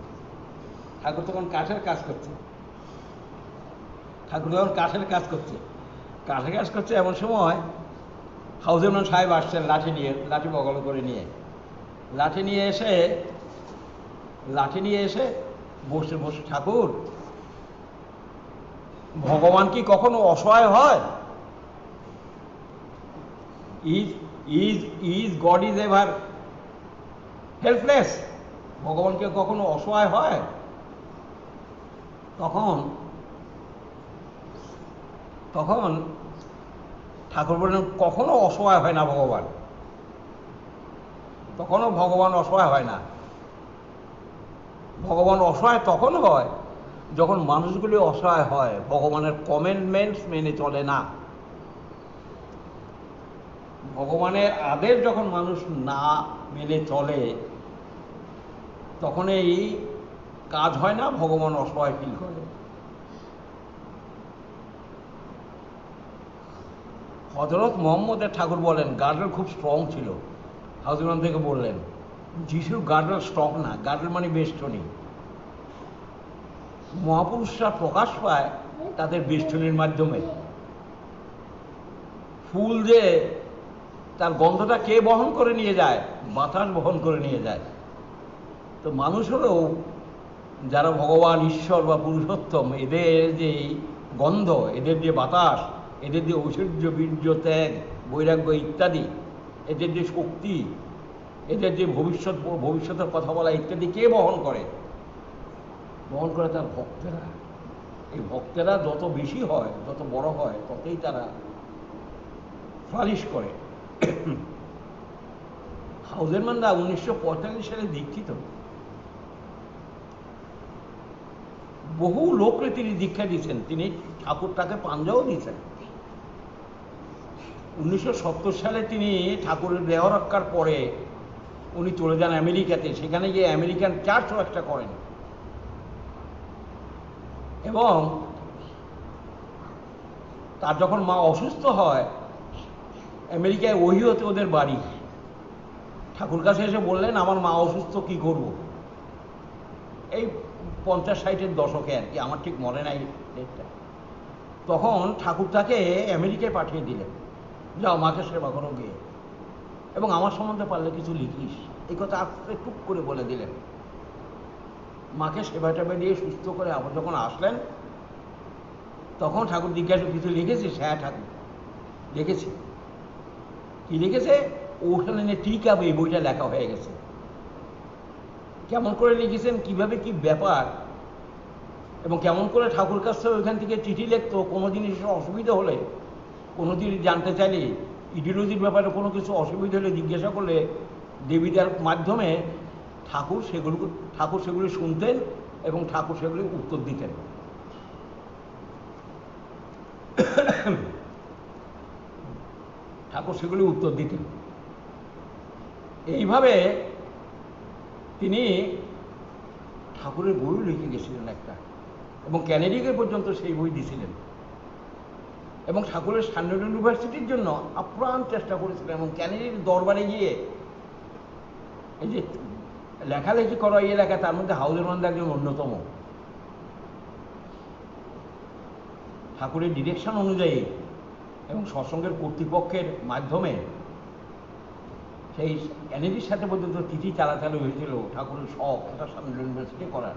ঠাকুর যখন কাঠের কাজ করছে এমন সময় হাউজের ম্যান সাহেব আসছেন লাঠি বগল করে নিয়ে, লাঠি নিয়ে এসে বসে ঠাকুর, ভগবান কি কখনো অসহায় হয়? Is god is ever helpless? ভগবানকে কখনো অসহায় হয়? তখন ঠাকুর বললেন, কখনো অসহায় হয় না ভগবান, তখনও ভগবান অসহায় হয় না। ভগবান অসহায় তখন হয় যখন মানুষগুলি অসহায় হয়, ভগবানের কমেন্টমেন্টস মেনে চলে না। ভগবানের আদেশ যখন মানুষ না মেনে চলে, তখন এই কাজ হয় না, ভগবান অসহায় ফিল করে। হযরত মুহাম্মদের ঠাকুর বলেন গার্ডেল খুব স্ট্রং ছিল। হাউজুর থেকে বললেন যিশুর গার্ডেল স্ট্রং না, গার্ডেল মানে বেষ্টনী। মহাপুরুষরা প্রকাশ পায় তাদের বেষ্টনীর মাধ্যমে। ফুল যে তার গন্ধটা কে বহন করে নিয়ে যায়? বাতাস বহন করে নিয়ে যায়। তো মানুষ হলেও যারা ভগবান, ঈশ্বর বা পুরুষোত্তম, এদের যে গন্ধ, এদের যে বাতাস, এদের যে ঐশ্বর্য, বীর্য, ত্যাগ, বৈরাগ্য ইত্যাদি, এদের যে শক্তি, এদের যে ভবিষ্যতের কথা বলা ইত্যাদি কে বহন করে? বহন করে তার ভক্তেরা। এই ভক্তেরা যত বেশি হয়, যত বড় হয়, ততই তারা ফ্লারিশ করে। হাউজের মানরা 1945 সালে দীক্ষিত। বহু লোককে তিনি দীক্ষা দিয়েছেন, তিনি ঠাকুর তাকে পাঞ্জাও দিয়েছেন। 1970 সালে তিনি ঠাকুরের দেহ রক্ষার পরে উনি চলে যান আমেরিকাতে। সেখানে গিয়ে আমেরিকান চার্চও একটা করেন, এবং তার যখন মা অসুস্থ হয়, আমেরিকায় ওই হতে ওদের বাড়ি, ঠাকুর কাছে এসে বললেন আমার মা অসুস্থ, কি করব? এই 50-60-এর দশকে আর কি, আমার ঠিক মনে নাই ডেটটা। তখন ঠাকুর তাকে আমেরিকায় পাঠিয়ে দিলেন, যাও মাকে সেবা করো গিয়ে, এবং আমার সম্বন্ধে পারলে কিছু লিখিস। এই কথা আস্তে টুক করে বলে দিলেন। মাকে সেবা টেবা দিয়ে সুস্থ করে আবার যখন আসলেন, তখন ঠাকুর জিজ্ঞাসা, কিছু লিখেছিস? হ্যাঁ ঠাকুর, লিখেছি। কি লিখেছে? ওখানে টিকা, এই বইটা লেখা হয়ে গেছে। কেমন করে লিখেছেন, কিভাবে কি ব্যাপার, এবং কেমন করে ঠাকুর কাছ থেকে ওইখান থেকে চিঠি লিখতো, কোনো জিনিসের অসুবিধা হলে, কোনো জিনিস জানতে চাইলে, ইডিওলজির ব্যাপারে কোনো কিছু অসুবিধা হলে জিজ্ঞাসা করলে দেবীদের মাধ্যমে ঠাকুর সেগুলি শুনতেন এবং ঠাকুর সেগুলি উত্তর দিতেন। ঠাকুর সেগুলি উত্তর দিতেন। এইভাবে তিনি ঠাকুরের বই লিখে গেছিলেন একটা, এবং ক্যানেডিকে পর্যন্ত সেই বই দিয়েছিলেন, এবং ঠাকুরের সান্যাল ইউনিভার্সিটির জন্য আপ্রাণ চেষ্টা করেছিলেন, এবং ক্যানেডির দরবারে গিয়ে এই যে লেখালেখি করা এই এলাকা, তার মধ্যে হাউজের মান্দা একজন অন্যতম। ঠাকুরের ডিরেকশন অনুযায়ী এবং সৎসঙ্গের কর্তৃপক্ষের মাধ্যমে সেই ক্যানেডির সাথে পর্যন্ত চিঠি চালাচালু হয়েছিল ঠাকুরের শখ এটা সান্যাল ইউনিভার্সিটি করার।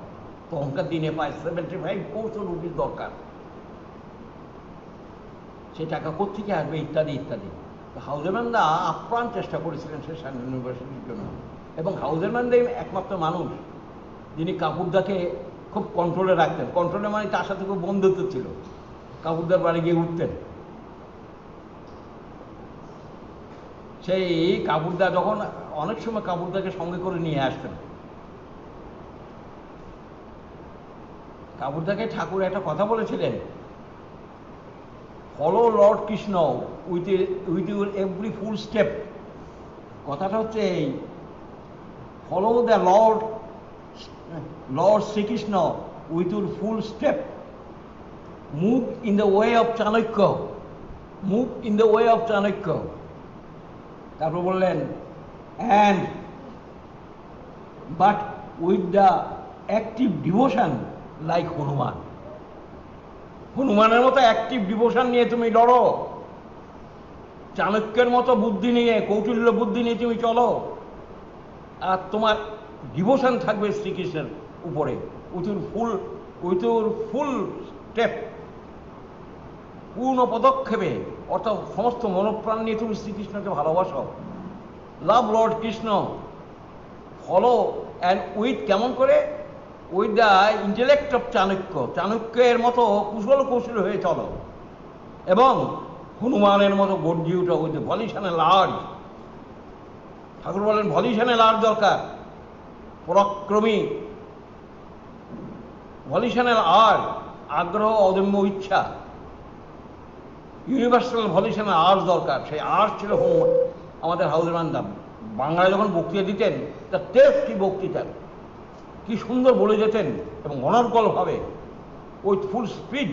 তখনকার দিনে প্রায় 75 কোটি রুপির দরকার, সে টাকা কোত্থেকে আসবে ইত্যাদি ইত্যাদি। হাউজের মান্দা আপ্রাণ চেষ্টা করেছিলেন সে সান্যাল ইউনিভার্সিটির জন্য, এবং হাউজের মান্দাই একমাত্র মানুষ যিনি কাপুরদাকে খুব কন্ট্রোলে রাখতেন। কন্ট্রোলে মানে তার সাথে খুব বন্ধুত্ব ছিল, কাপুরদার বাড়ি গিয়ে উঠতেন। সেই কাপুরদা যখন অনেক সময় কাপুরদাকে সঙ্গে করে নিয়ে আসতেন, কাপুরদাকে ঠাকুর একটা কথা বলেছিলেন, follow lord Krishna with your every full step. কথাটা হচ্ছে এই, follow the lord Srikrishna with your full step, move in the way of Chanakya, move in the way of Chanakya. তারপর বললেন, and but with the active devotion like Hanuman. হনুমানের মতো active devotion নিয়ে তুমি লড়ো, চাণক্যের মতো বুদ্ধি নিয়ে, কৌটিল্য বুদ্ধি নিয়ে তুমি চলো, আর তোমার ডিভোশন থাকবে শ্রীকৃষ্ণের উপরে, উইথ ইউর ফুল স্টেপ, পূর্ণ পদক্ষেপে, অর্থাৎ সমস্ত মনোপ্রাণ নিয়ে তুমি শ্রীকৃষ্ণকে ভালোবাসো। Love Lord Krishna, follow and with, কেমন করে, with the intellect of Chanakya, চাণক্যের মতো কৌশল হয়ে চলো, এবং হনুমানের মতো গর্জি উঠো উইথ ভলিউশনে লার্জ। ঠাকুর বলেন ভলিউশনে লার্জ দরকার, পরাক্রমী ভলিউশনে লার্জ, আগ্রহ, অদম্য ইচ্ছা, ইউনিভার্সাল ভলিউশনে আর্টস দরকার। সেই আর্টস ছিল আমাদের হাউজের মান্দা। বাংলায় যখন বক্তৃতা দিতেন, তার টেস্টি বক্তৃতা, কি সুন্দর বলে যেতেন, এবং অনর্গলভাবে উইথ ফুল স্পিড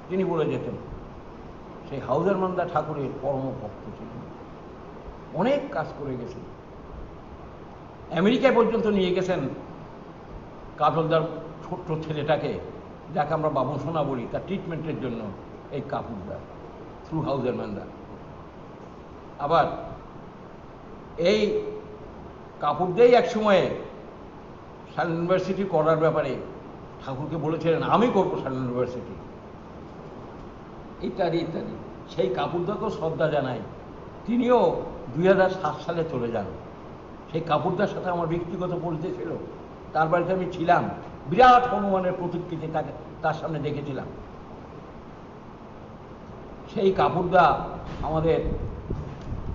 তিনি বলে যেতেন। সেই হাউজের মান্দা ঠাকুরের পরম ভক্ত ছিলেন, অনেক কাজ করে গেছেন, আমেরিকায় পর্যন্ত নিয়ে গেছেন কাজলদার ছোট্ট ছেলেটাকে, যাকে আমরা বাবু সোনা বলি, তার ট্রিটমেন্টের জন্য এই কাপুরদা থ্রু হাউজের মান্দা। আবার এই কাপুরদাই এক সময়ে সান্যাল ইউনিভার্সিটি করার ব্যাপারে ঠাকুরকে বলেছিলেন, আমি করবো সান্যাল ইউনিভার্সিটি, ইত্যাদি ইত্যাদি। সেই কাপুরদাকেও শ্রদ্ধা জানাই। তিনিও 2007 সালে চলে যান। সেই কাপুরদার সাথে আমার ব্যক্তিগত পরিচয় ছিল, তার বাড়িতে আমি ছিলাম, বিরাট হনুমানের প্রতিকৃতি তার সামনে দেখেছিলাম। সেই কাপুরদা আমাদের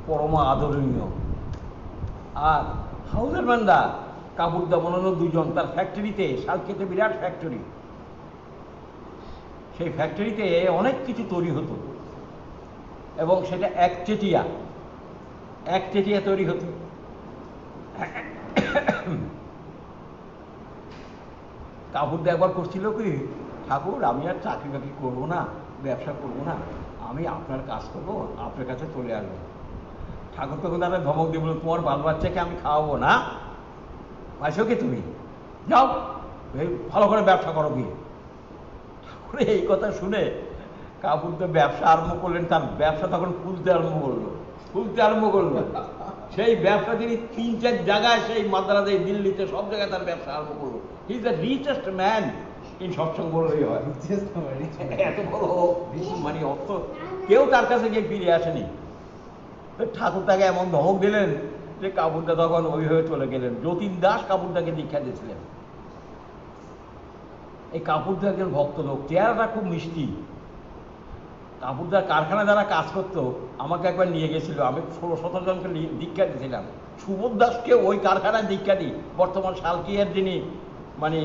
পরম আদরণীয়। আর হাউজের মান্দা কাপুরদা বানানো দুজন, তার ফ্যাক্টরিতে, শালক্ষেতে বিরাট ফ্যাক্টরি, সেই ফ্যাক্টরিতে অনেক কিছু তৈরি হতো, এবং সেটা একচেটিয়া তৈরি হতো। কাপুরদা একবার করছিল কি, ঠাকুর আমি আর চাকরি বাকরি করবো না, ব্যবসা করবো না, আমি আপনার কাজ করবো, আপনার কাছে চলে আসবো। ঠাকুর তখন তারা ধমক দিয়ে বলল, তোমার বাল বাচ্চাকে আমি খাওয়াবো না, পাইছো কি তুমি, যাও ভালো করে ব্যবসা করো গিয়ে। ঠাকুর এই কথা শুনে কাপুরদা ব্যবসা আরম্ভ করলেন। তার ব্যবসা তখন খুলতে আরম্ভ করলো। সেই ব্যবসা তিনি 3-4 জায়গায়, সেই মাদ্রাজে, দিল্লিতে, সব জায়গায় তার ব্যবসা আরম্ভ করলো। He is the richest man in সৎসঙ্গ বললেই হয়। এত বড় মানে অর্থ কেউ তার কাছে গিয়ে ফিরে আসেনি। ঠাকুর তাকে এমন ধমক দিলেন যে কাপুরদা তখন ওইভাবে চলে গেলেন। যতীন দাস কাপুরদাকে দীক্ষা দিয়েছিলেন। এই কাপুরদা একজন ভক্ত লোক, চেহারাটা খুব মিষ্টি। কাপুরদার কারখানা যারা কাজ করতো আমাকে একবার নিয়ে গেছিল, আমি 16-17 জনকে দীক্ষা দিয়েছিলাম। সুবোধ দাসকে ওই কারখানায় দীক্ষা দিই, বর্তমান সালকিয়ার যিনি মানে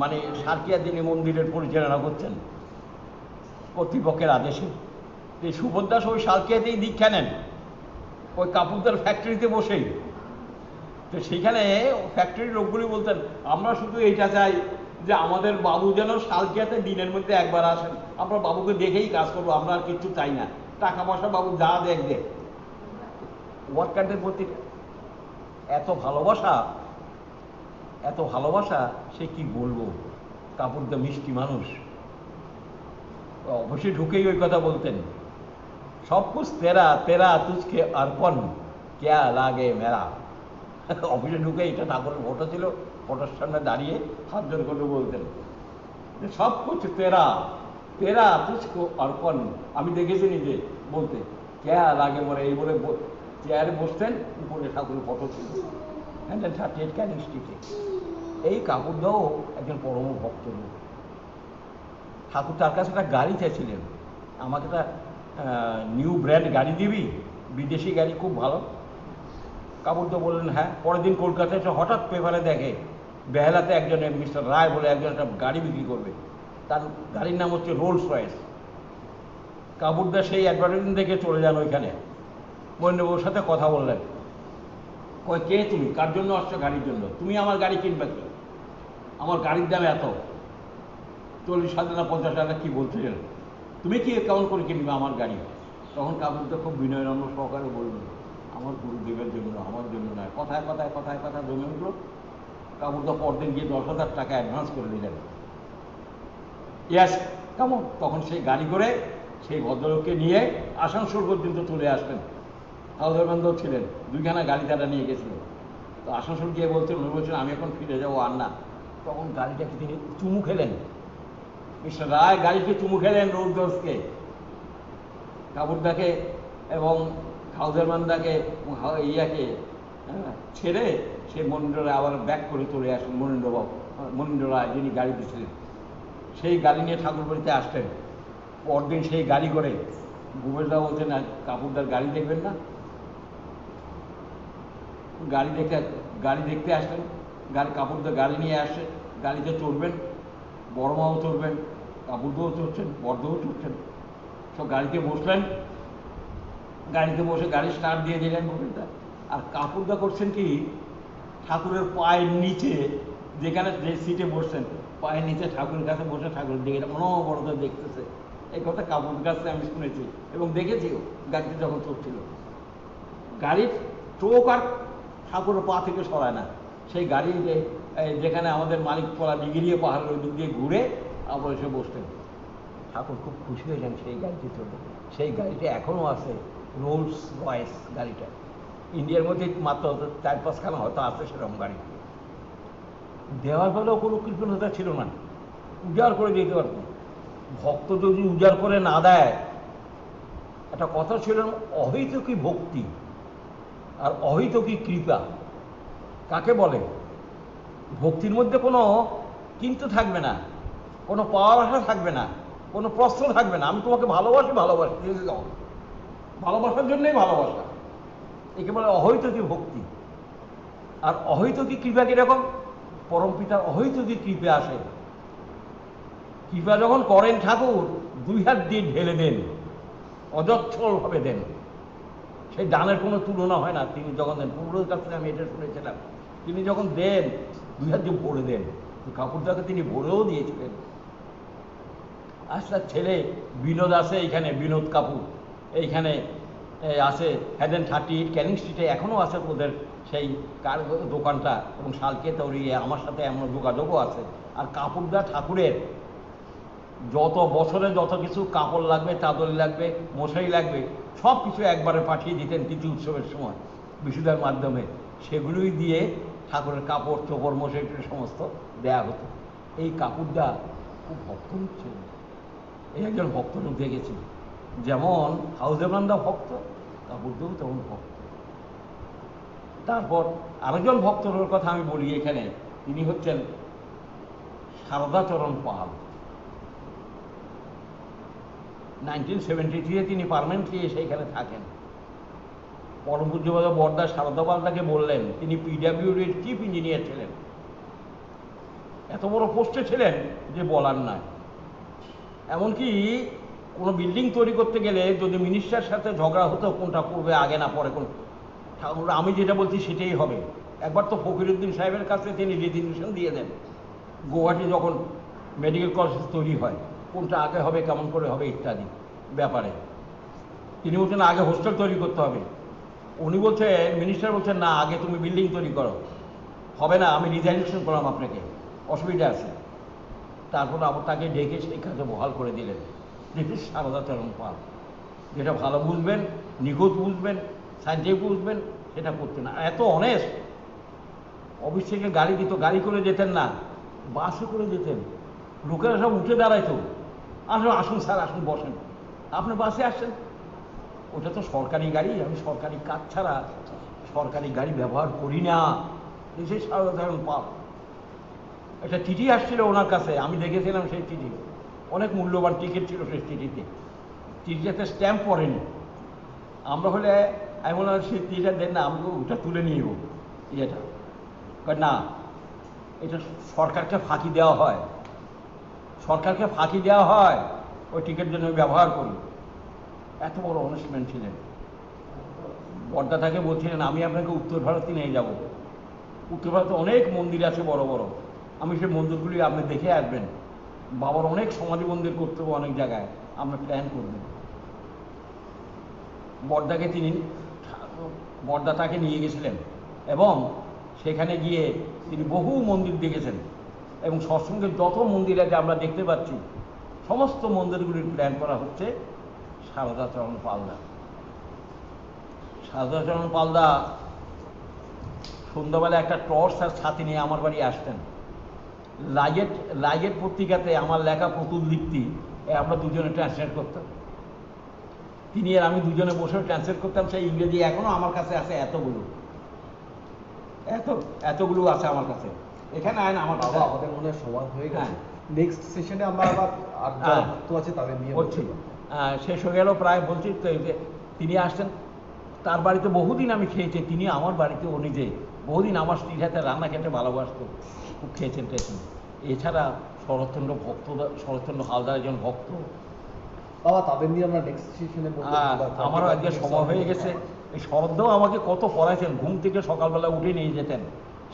মানে সালকিয়ার যিনি মন্দিরের পরিচালনা করছেন কর্তৃপক্ষের আদেশে। এই সুবোধ দাস ওই সালকিয়াতেই দীক্ষা নেন, ওই কাপুরদার ফ্যাক্টরিতে বসেই। তো সেইখানে ফ্যাক্টরির লোকগুলি বলতেন, আমরা শুধু এইটা চাই যে আমাদের বাবু যেন সালকিয়াতে দিনের মধ্যে একবার আসেন, আমরা বাবুকে দেখেই কাজ করবো, আমরা আর কিচ্ছু চাই না, টাকা পয়সা বাবু যা দেখ দে। ওয়ার্কারদের প্রতি এত ভালোবাসা, এত ভালোবাসা, সে কি বলবো। কাপুরদা মিষ্টি মানুষ, অবশ্যই ঢুকেই ওই কথা বলতেন, সব কুছ তেরা তেরা তুঝকে অর্পণ ক্যা লাগে মেরা। অফিসে ঢুকে, এটা ঠাকুরের ফটো ছিল, ফটোর সামনে দাঁড়িয়ে হাত জোর করে বলতেন যে সব কুছ তেরা তেরা তুঝকো অর্পণ। আমি দেখেছি নিজে বলতে, ক্যা লাগে মরে, এই বলে চেয়ারে বসতেন, উপরে ঠাকুরের ফটো ছিল। 138 ক্যানিং স্ট্রিটে। এই কাপুরদাও একজন পরম ভক্ত লোক। ঠাকুর তার কাছে একটা গাড়ি চাইছিলেন, আমাকে একটা নিউ ব্র্যান্ড গাড়ি দিবি, বিদেশি গাড়ি খুব ভালো। কাপুরদা বললেন হ্যাঁ। পরের দিন কলকাতায় এসে হঠাৎ পেপারে দেখে বেহালাতে একজনে মিস্টার রায় বলে একজন একটা গাড়ি বিক্রি করবে, তার গাড়ির নাম হচ্ছে রোলস রয়েস। কাপুরদা সেই অ্যাডভার্টাইজমেন্ট দেখে চলে যান ওইখানে, মহেন্দ্রবাবুর সাথে কথা বললেন, কয় কে তুমি, কার জন্য আসছো? গাড়ির জন্য। তুমি আমার গাড়ি কিনবে কি? আমার গাড়ির দাম এত, 40,000 না 50,000 কি বলছিলেন, তুমি কি কেমন করে কিনবে আমার গাড়ি? তখন কাপুরদা খুব বিনয় নম্র সহকারে বললেন, আমার গুরুদেবের জন্য, আমার জন্য নয়। কথায় কথায় কথায় কথায় জমে উঠল। কাপুরদা পরদিন গিয়ে 10,000 টাকা অ্যাডভান্স করে দিলেন। ইয়াস কেমন, তখন সেই গাড়ি করে সেই ভদ্রলোককে নিয়ে আসানসোল পর্যন্ত চলে আসলেন। হাউজারবন্ধ ছিলেন, 2খানা গাড়ি তারা নিয়ে গেছিল। তো আসানসোল গিয়ে বলছেন, উনি বলছেন আমি এখন ফিরে যাবো আর না। তখন গাড়িটাকে তিনি চুমু খেলেন, মিস্টার রায় গাড়িকে চুমু খেলেন রোলস রয়েসকে, কাপুরদাকে এবং হাউজারমানদাকে ইয়াকে ছেড়ে সে মনীন্দ্র রায় আবার ব্যাক করে চলে আসেন। মনীন্দ্র রায় যিনি গাড়ি দিয়েছিলেন, সেই গাড়ি নিয়ে ঠাকুর বাড়িতে আসলেন। পরদিন সেই গাড়ি করে ভূপেশদা বলছেন, কাপুরদার গাড়ি দেখবেন না? গাড়ি দেখতে আসলেন, কাপুরদা গাড়ি নিয়ে আসছে, গাড়িতে চড়বেন, বড় মাও চড়বেন, কাপুরদাও চড়ছেন, বড়দাও চড়ছেন, সব গাড়িতে বসলেন। গাড়িতে বসে গাড়ি স্টার্ট দিয়ে দিলেন ভূপেশদা। আর কাপুরদা করছেন কি, ঠাকুরের পায়ের নিচে, যেখানে যে সিটে বসছেন, পায়ের নিচে ঠাকুরের কাছে বসে ঠাকুরের দিকে অনবরত দেখতেছে। এই কথা কাপুরের কাছে আমি শুনেছি এবং দেখেছিও, গাড়িতে যখন চড়ছিল। গাড়ির চোখ আর ঠাকুরের পা থেকে সরায় না। সেই গাড়ি যেখানে আমাদের মালিকপাড়া ডিগিরিয়ে পাহাড়ের ওই দিক দিয়ে ঘুরে আবার এসে বসতেন। ঠাকুর খুব খুশি হয়েছেন সেই গাড়িতে চলে। সেই গাড়িটা এখনও আছে, রোলস রয়েস গাড়িটা। ইন্ডিয়ার মধ্যে মাত্র 4-5খানা হয়তো আছে সেরকম গাড়ি। দেওয়ার বেলাও কোনো কৃপণতা ছিল না, উজাড় করে দিতে পারত। ভক্ত যদি উজাড় করে না দেয়, একটা কথা ছিল অহৈতুকী ভক্তি আর অহৈতুকী কৃপা কাকে বলে? ভক্তির মধ্যে কোনো কিন্তু থাকবে না, কোনো পাওয়ার আশা থাকবে না, কোনো প্রশ্ন থাকবে না। আমি তোমাকে ভালোবাসি, ভালোবাসার জন্যই ভালোবাসা, একে বলে অহৈতুকী ভক্তি। আর অহৈতুকী কৃপা কিরকম? পরমপিতার অহৈতুকী কৃপা আসে। কৃপা যখন করেন ঠাকুর, 2 হাত দিয়ে ঢেলে দেন, অজস্রভাবে দেন, সেই দানের কোনো তুলনা হয় না। তিনি যখন দেন, পুরোর কাছ থেকে আমি এটা শুনেছিলাম, তিনি যখন দেন 2 হাত দিয়ে ভরে দেন। কাপুরদাকে তিনি ভরেও দিয়েছিলেন। আর তার ছেলে বিনোদ আছে এইখানে, বিনোদ কাপুর এইখানে আছে 138 ক্যানিং স্ট্রিটে, এখনও আছে ওদের সেই কার দোকানটা, এবং শালকে তৈরি আমার সাথে এমন যোগাযোগও আছে। আর কাপুরদা ঠাকুরের যত বছরে যত কিছু কাপড় লাগবে, চাদর লাগবে, মশারি লাগবে, সব কিছু একবারে পাঠিয়ে দিতেন তিথি উৎসবের সময় বিশুদার মাধ্যমে। সেগুলোই দিয়ে ঠাকুরের কাপড় চোপড় মশারি সমস্ত দেয়া হতো। এই কাপুরদা খুব ভক্ত ছিলেন। এই একজন ভক্ত লোক দেখেছি, যেমন হাউজারমানদা ভক্ত, কাপুরদাও তেমন ভক্ত। তারপর আরেকজন ভক্তর কথা আমি বলি এখানে, তিনি হচ্ছেন শারদাচরণ পাল। 1973 তিনি পার্মানেন্টলি এসে এখানে থাকেন। পরম পূজ্যপাদ বর্দা শারদা পাল তাকে বললেন, তিনি পিডাব্লিউডির চিফ ইঞ্জিনিয়ার ছিলেন, এত বড় পোস্টে ছিলেন যে বলার নয়। এমনকি কোনো বিল্ডিং তৈরি করতে গেলে যদি মিনিস্টার সাথে ঝগড়া হতো কোনটা করবে আগে না পরে, কোন আমি যেটা বলছি সেটাই হবে। একবার তো ফকিরুদ্দিন সাহেবের কাছে তিনি রেজিগনেশন দিয়ে দেন গুয়াহাটি যখন মেডিকেল কলেজ তৈরি হয়, কোনটা আগে হবে, কেমন করে হবে ইত্যাদি ব্যাপারে। তিনি বলছেন আগে হোস্টেল তৈরি করতে হবে, উনি বলছেন, মিনিস্টার বলছেন না আগে তুমি বিল্ডিং তৈরি করো। হবে না, আমি রিজাইনেশন করলাম, আপনাকে অসুবিধা আছে। তারপর আবার তাকে ডেকে সেই কাজে বহাল করে দিলেন। দেখি শারদাচরণ পাল, যেটা ভালো বুঝবেন, নিখুঁত বুঝবেন, সাইন্টিফিক বুঝবেন, সেটা করতেন না। এত অনেস্ট। অফিস থেকে গাড়ি দিত, গাড়ি করে যেতেন না, বাসে করে যেতেন। লোকেরা সব উঠে দাঁড়াইতো, আসুন আসুন স্যার আসুন বসেন, আপনি বাসে আসছেন। ওটা তো সরকারি গাড়ি, আমি সরকারি কাজ ছাড়া সরকারি গাড়ি ব্যবহার করি না। সেই শারদাচরণ পাল। একটা চিঠি আসছিল ওনার কাছে, আমি দেখেছিলাম সেই চিঠি, অনেক মূল্যবান টিকিট ছিল সেই চিঠিতে, চিঠিটাতে স্ট্যাম্প পড়েনি। আমরা হলে আমি বললাম সেই চিঠিটা দেন না, আমাকে ওটা তুলে নিয়ে যাবো ইয়েটা। না, এটা সরকারকে ফাঁকি দেওয়া হয়, সরকারকে ফাঁকি দেওয়া হয়, ওই টিকিট জন্য ব্যবহার করি। এত বড় অনেস্টম্যান ছিলেন। বর্দা তাকে বলছিলেন আমি আপনাকে উত্তর ভারতে নিয়ে যাব, উত্তর ভারতে অনেক মন্দির আছে বড় বড়, আমি সেই মন্দিরগুলি আপনি দেখে আসবেন, বাবার অনেক সমাধি মন্দির করতে হবে অনেক জায়গায়, আপনি প্ল্যান করবেন। বর্দা তাকে নিয়ে গেছিলেন এবং সেখানে গিয়ে তিনি বহু মন্দির দেখেছেন এবং সৎসঙ্গের যত মন্দির আছে আমরা দেখতে পাচ্ছি, সমস্ত মন্দিরগুলির প্ল্যান করা হচ্ছে শারদাচরণ পালদা। শারদাচরণ পালদা সন্ধ্যাবেলা একটা টর্চ আর ছাতি নিয়ে আমার বাড়ি আসতেন। লাইগেট পত্রিকাতে আমার লেখা প্রতুল দীপ্তি আমরা দুজনে ট্রান্সলেট করতাম, তিনি আর আমি দুজনে বসে ট্রান্সলেট করতাম। সেই ইংরেজি এখনো আমার কাছে আছে, এতগুলো আছে আমার কাছে। এখানে আয় না আমার বাবা, আমাদের মনে হয় সময় হয়ে গেছে। নেক্সট সেশনে আমরা আবার তো আছে তাদের নিয়ে বলছি, শেষ হয়ে গেল প্রায়। বলছি তো যে তিনি আসছেন, তার বাড়িতে বহুদিন আমি খেয়েছি, তিনি আমার বাড়িতে ও নিজে বহুদিন আমার স্ত্রীর হাতে রান্না খেতে ভালোবাসতো, খুব খেয়েছেন টেয়েছেন। এছাড়া শরৎচন্দ্র হালদার একজন ভক্ত। বাবা, তাদের নিয়ে আমরা নেক্সট সেশনে আমারও আজকে সময় হয়ে গেছে। এই শরৎদাও আমাকে কত পড়াইছেন, ঘুম থেকে সকালবেলা উঠে নিয়ে যেতেন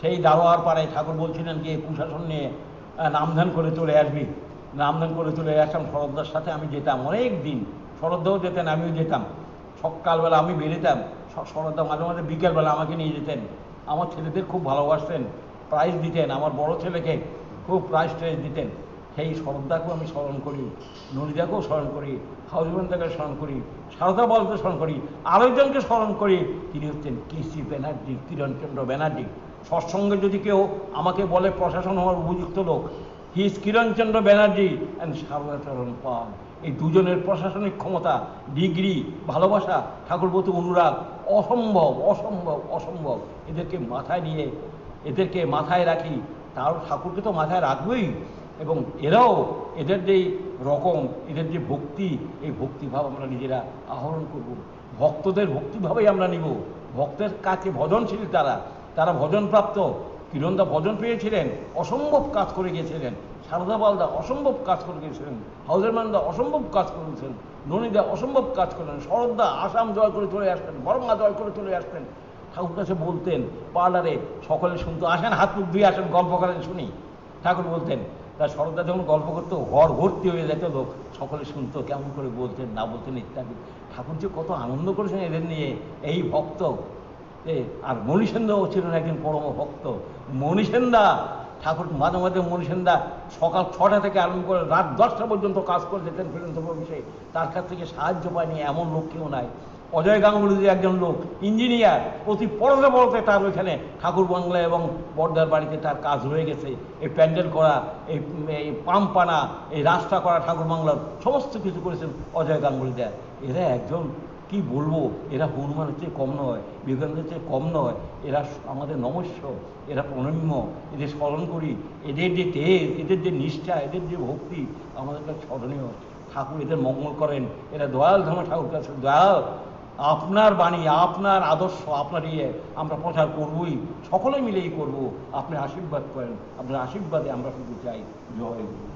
সেই দারোয়ার পাড়ায়। ঠাকুর বলছিলেন যে প্রশাসন নিয়ে নামধান করে চলে আসবি, নামধান করে চলে আসতাম শরৎদার সাথে। আমি যেতাম অনেক দিন, শরৎদাও যেতেন, আমিও যেতাম। সকালবেলা আমি বেরোতাম, শরৎদা মাঝে মাঝে বিকেলবেলা আমাকে নিয়ে যেতেন। আমার ছেলেদের খুব ভালোবাসতেন, প্রাইজ দিতেন, আমার বড় ছেলেকে খুব প্রাইজ টাইজ দিতেন। সেই শরৎদাকেও আমি স্মরণ করি, ননিদাকেও স্মরণ করি, হাউজবেনদাকে স্মরণ করি, সারদা পালকে স্মরণ করি, আরেকজনকে স্মরণ করি, তিনি হচ্ছেন কেসি ব্যানার্জি, কিরণচন্দ্র ব্যানার্জি। সৎসঙ্গে যদি কেউ আমাকে বলে প্রশাসন হওয়ার উপযুক্ত লোক, he is Kiranchandra Banerjee and Saradacharan Pal. এই দুজনের প্রশাসনিক ক্ষমতা, ডিগ্রি, ভালোবাসা, ঠাকুর প্রতি অনুরাগ অসম্ভব অসম্ভব অসম্ভব। এদেরকে মাথায় নিয়ে, এদেরকে মাথায় রাখি, তার ঠাকুরকে তো মাথায় রাখবেই। এবং এরাও এদের যে রকম, এদের যে ভক্তি, এই ভক্তিভাব আমরা নিজেরা আহরণ করব, ভক্তদের ভক্তিভাবেই আমরা নিব। ভক্তের কাছে ভজনশীল তারা ভজনপ্রাপ্ত। কিরণদা ভজন পেয়েছিলেন, অসম্ভব কাজ করে গিয়েছিলেন। সারদা পালদা অসম্ভব কাজ করে গিয়েছিলেন, হাউজারম্যানদা অসম্ভব কাজ করেছেন, ননিদা অসম্ভব কাজ করলেন, শরৎদা আসাম জয় করে চলে আসতেন, বর্মা জয় করে চলে আসতেন। ঠাকুর কাছে বলতেন, পার্লারে সকলে শুনতো, আসেন হাত মুখ ধুয়ে আসেন, গল্প করেন শুনি। ঠাকুর বলতেন, তা শরৎদা যখন গল্প করতো ঘর ভর্তি হয়ে যেত লোক, সকলে শুনতো, কেমন করে বলতেন না বলতেন ইত্যাদি। ঠাকুর যে কত আনন্দ করেছেন এদের নিয়ে, এই ভক্ত। আর মণিসেনদাও ছিলেন একজন পরম ভক্ত। মণিসেনদা ঠাকুর মাঝে মাঝে মণিসেনদা সকাল 6টা থেকে আরম্ভ করে রাত 10টা পর্যন্ত কাজ করে যেতেন ফিরন্তপুর বিষয়ে, তার কাছ থেকে সাহায্য পায়নি এমন লোক কেউ নাই। অজয় গাঙ্গুলি যে একজন লোক, ইঞ্জিনিয়ার, প্রতি পড়তে তার ওইখানে ঠাকুর বাংলা এবং বর্দার বাড়িতে তার কাজ রয়ে গেছে। এই প্যান্ডেল করা, এই পাম্প আনা, এই রাস্তা করা, ঠাকুর বাংলার সমস্ত কিছু করেছেন অজয় গাঙ্গুলি দেয়। এরা একজন কি বলবো, এরা হনুমানের চেয়ে কম নয়, বিবেকানন্দের চেয়ে কম নয়, এরা আমাদের নমস্য, এরা প্রণম্য, এদের স্মরণ করি, এদের যে তেজ, এদের যে নিষ্ঠা, এদের যে ভক্তি আমাদের কাছে স্মরণীয়। ঠাকুর এদের মঙ্গল করেন, এরা দয়াল ধামা ঠাকুর কাছে দয়াল, আপনার বাণী, আপনার আদর্শ, আপনার ইয়ে আমরা প্রচার করবই, সকলে মিলেই করব, আপনি আশীর্বাদ করেন, আপনার আশীর্বাদে আমরা শুধু চাই। জয় গুরু।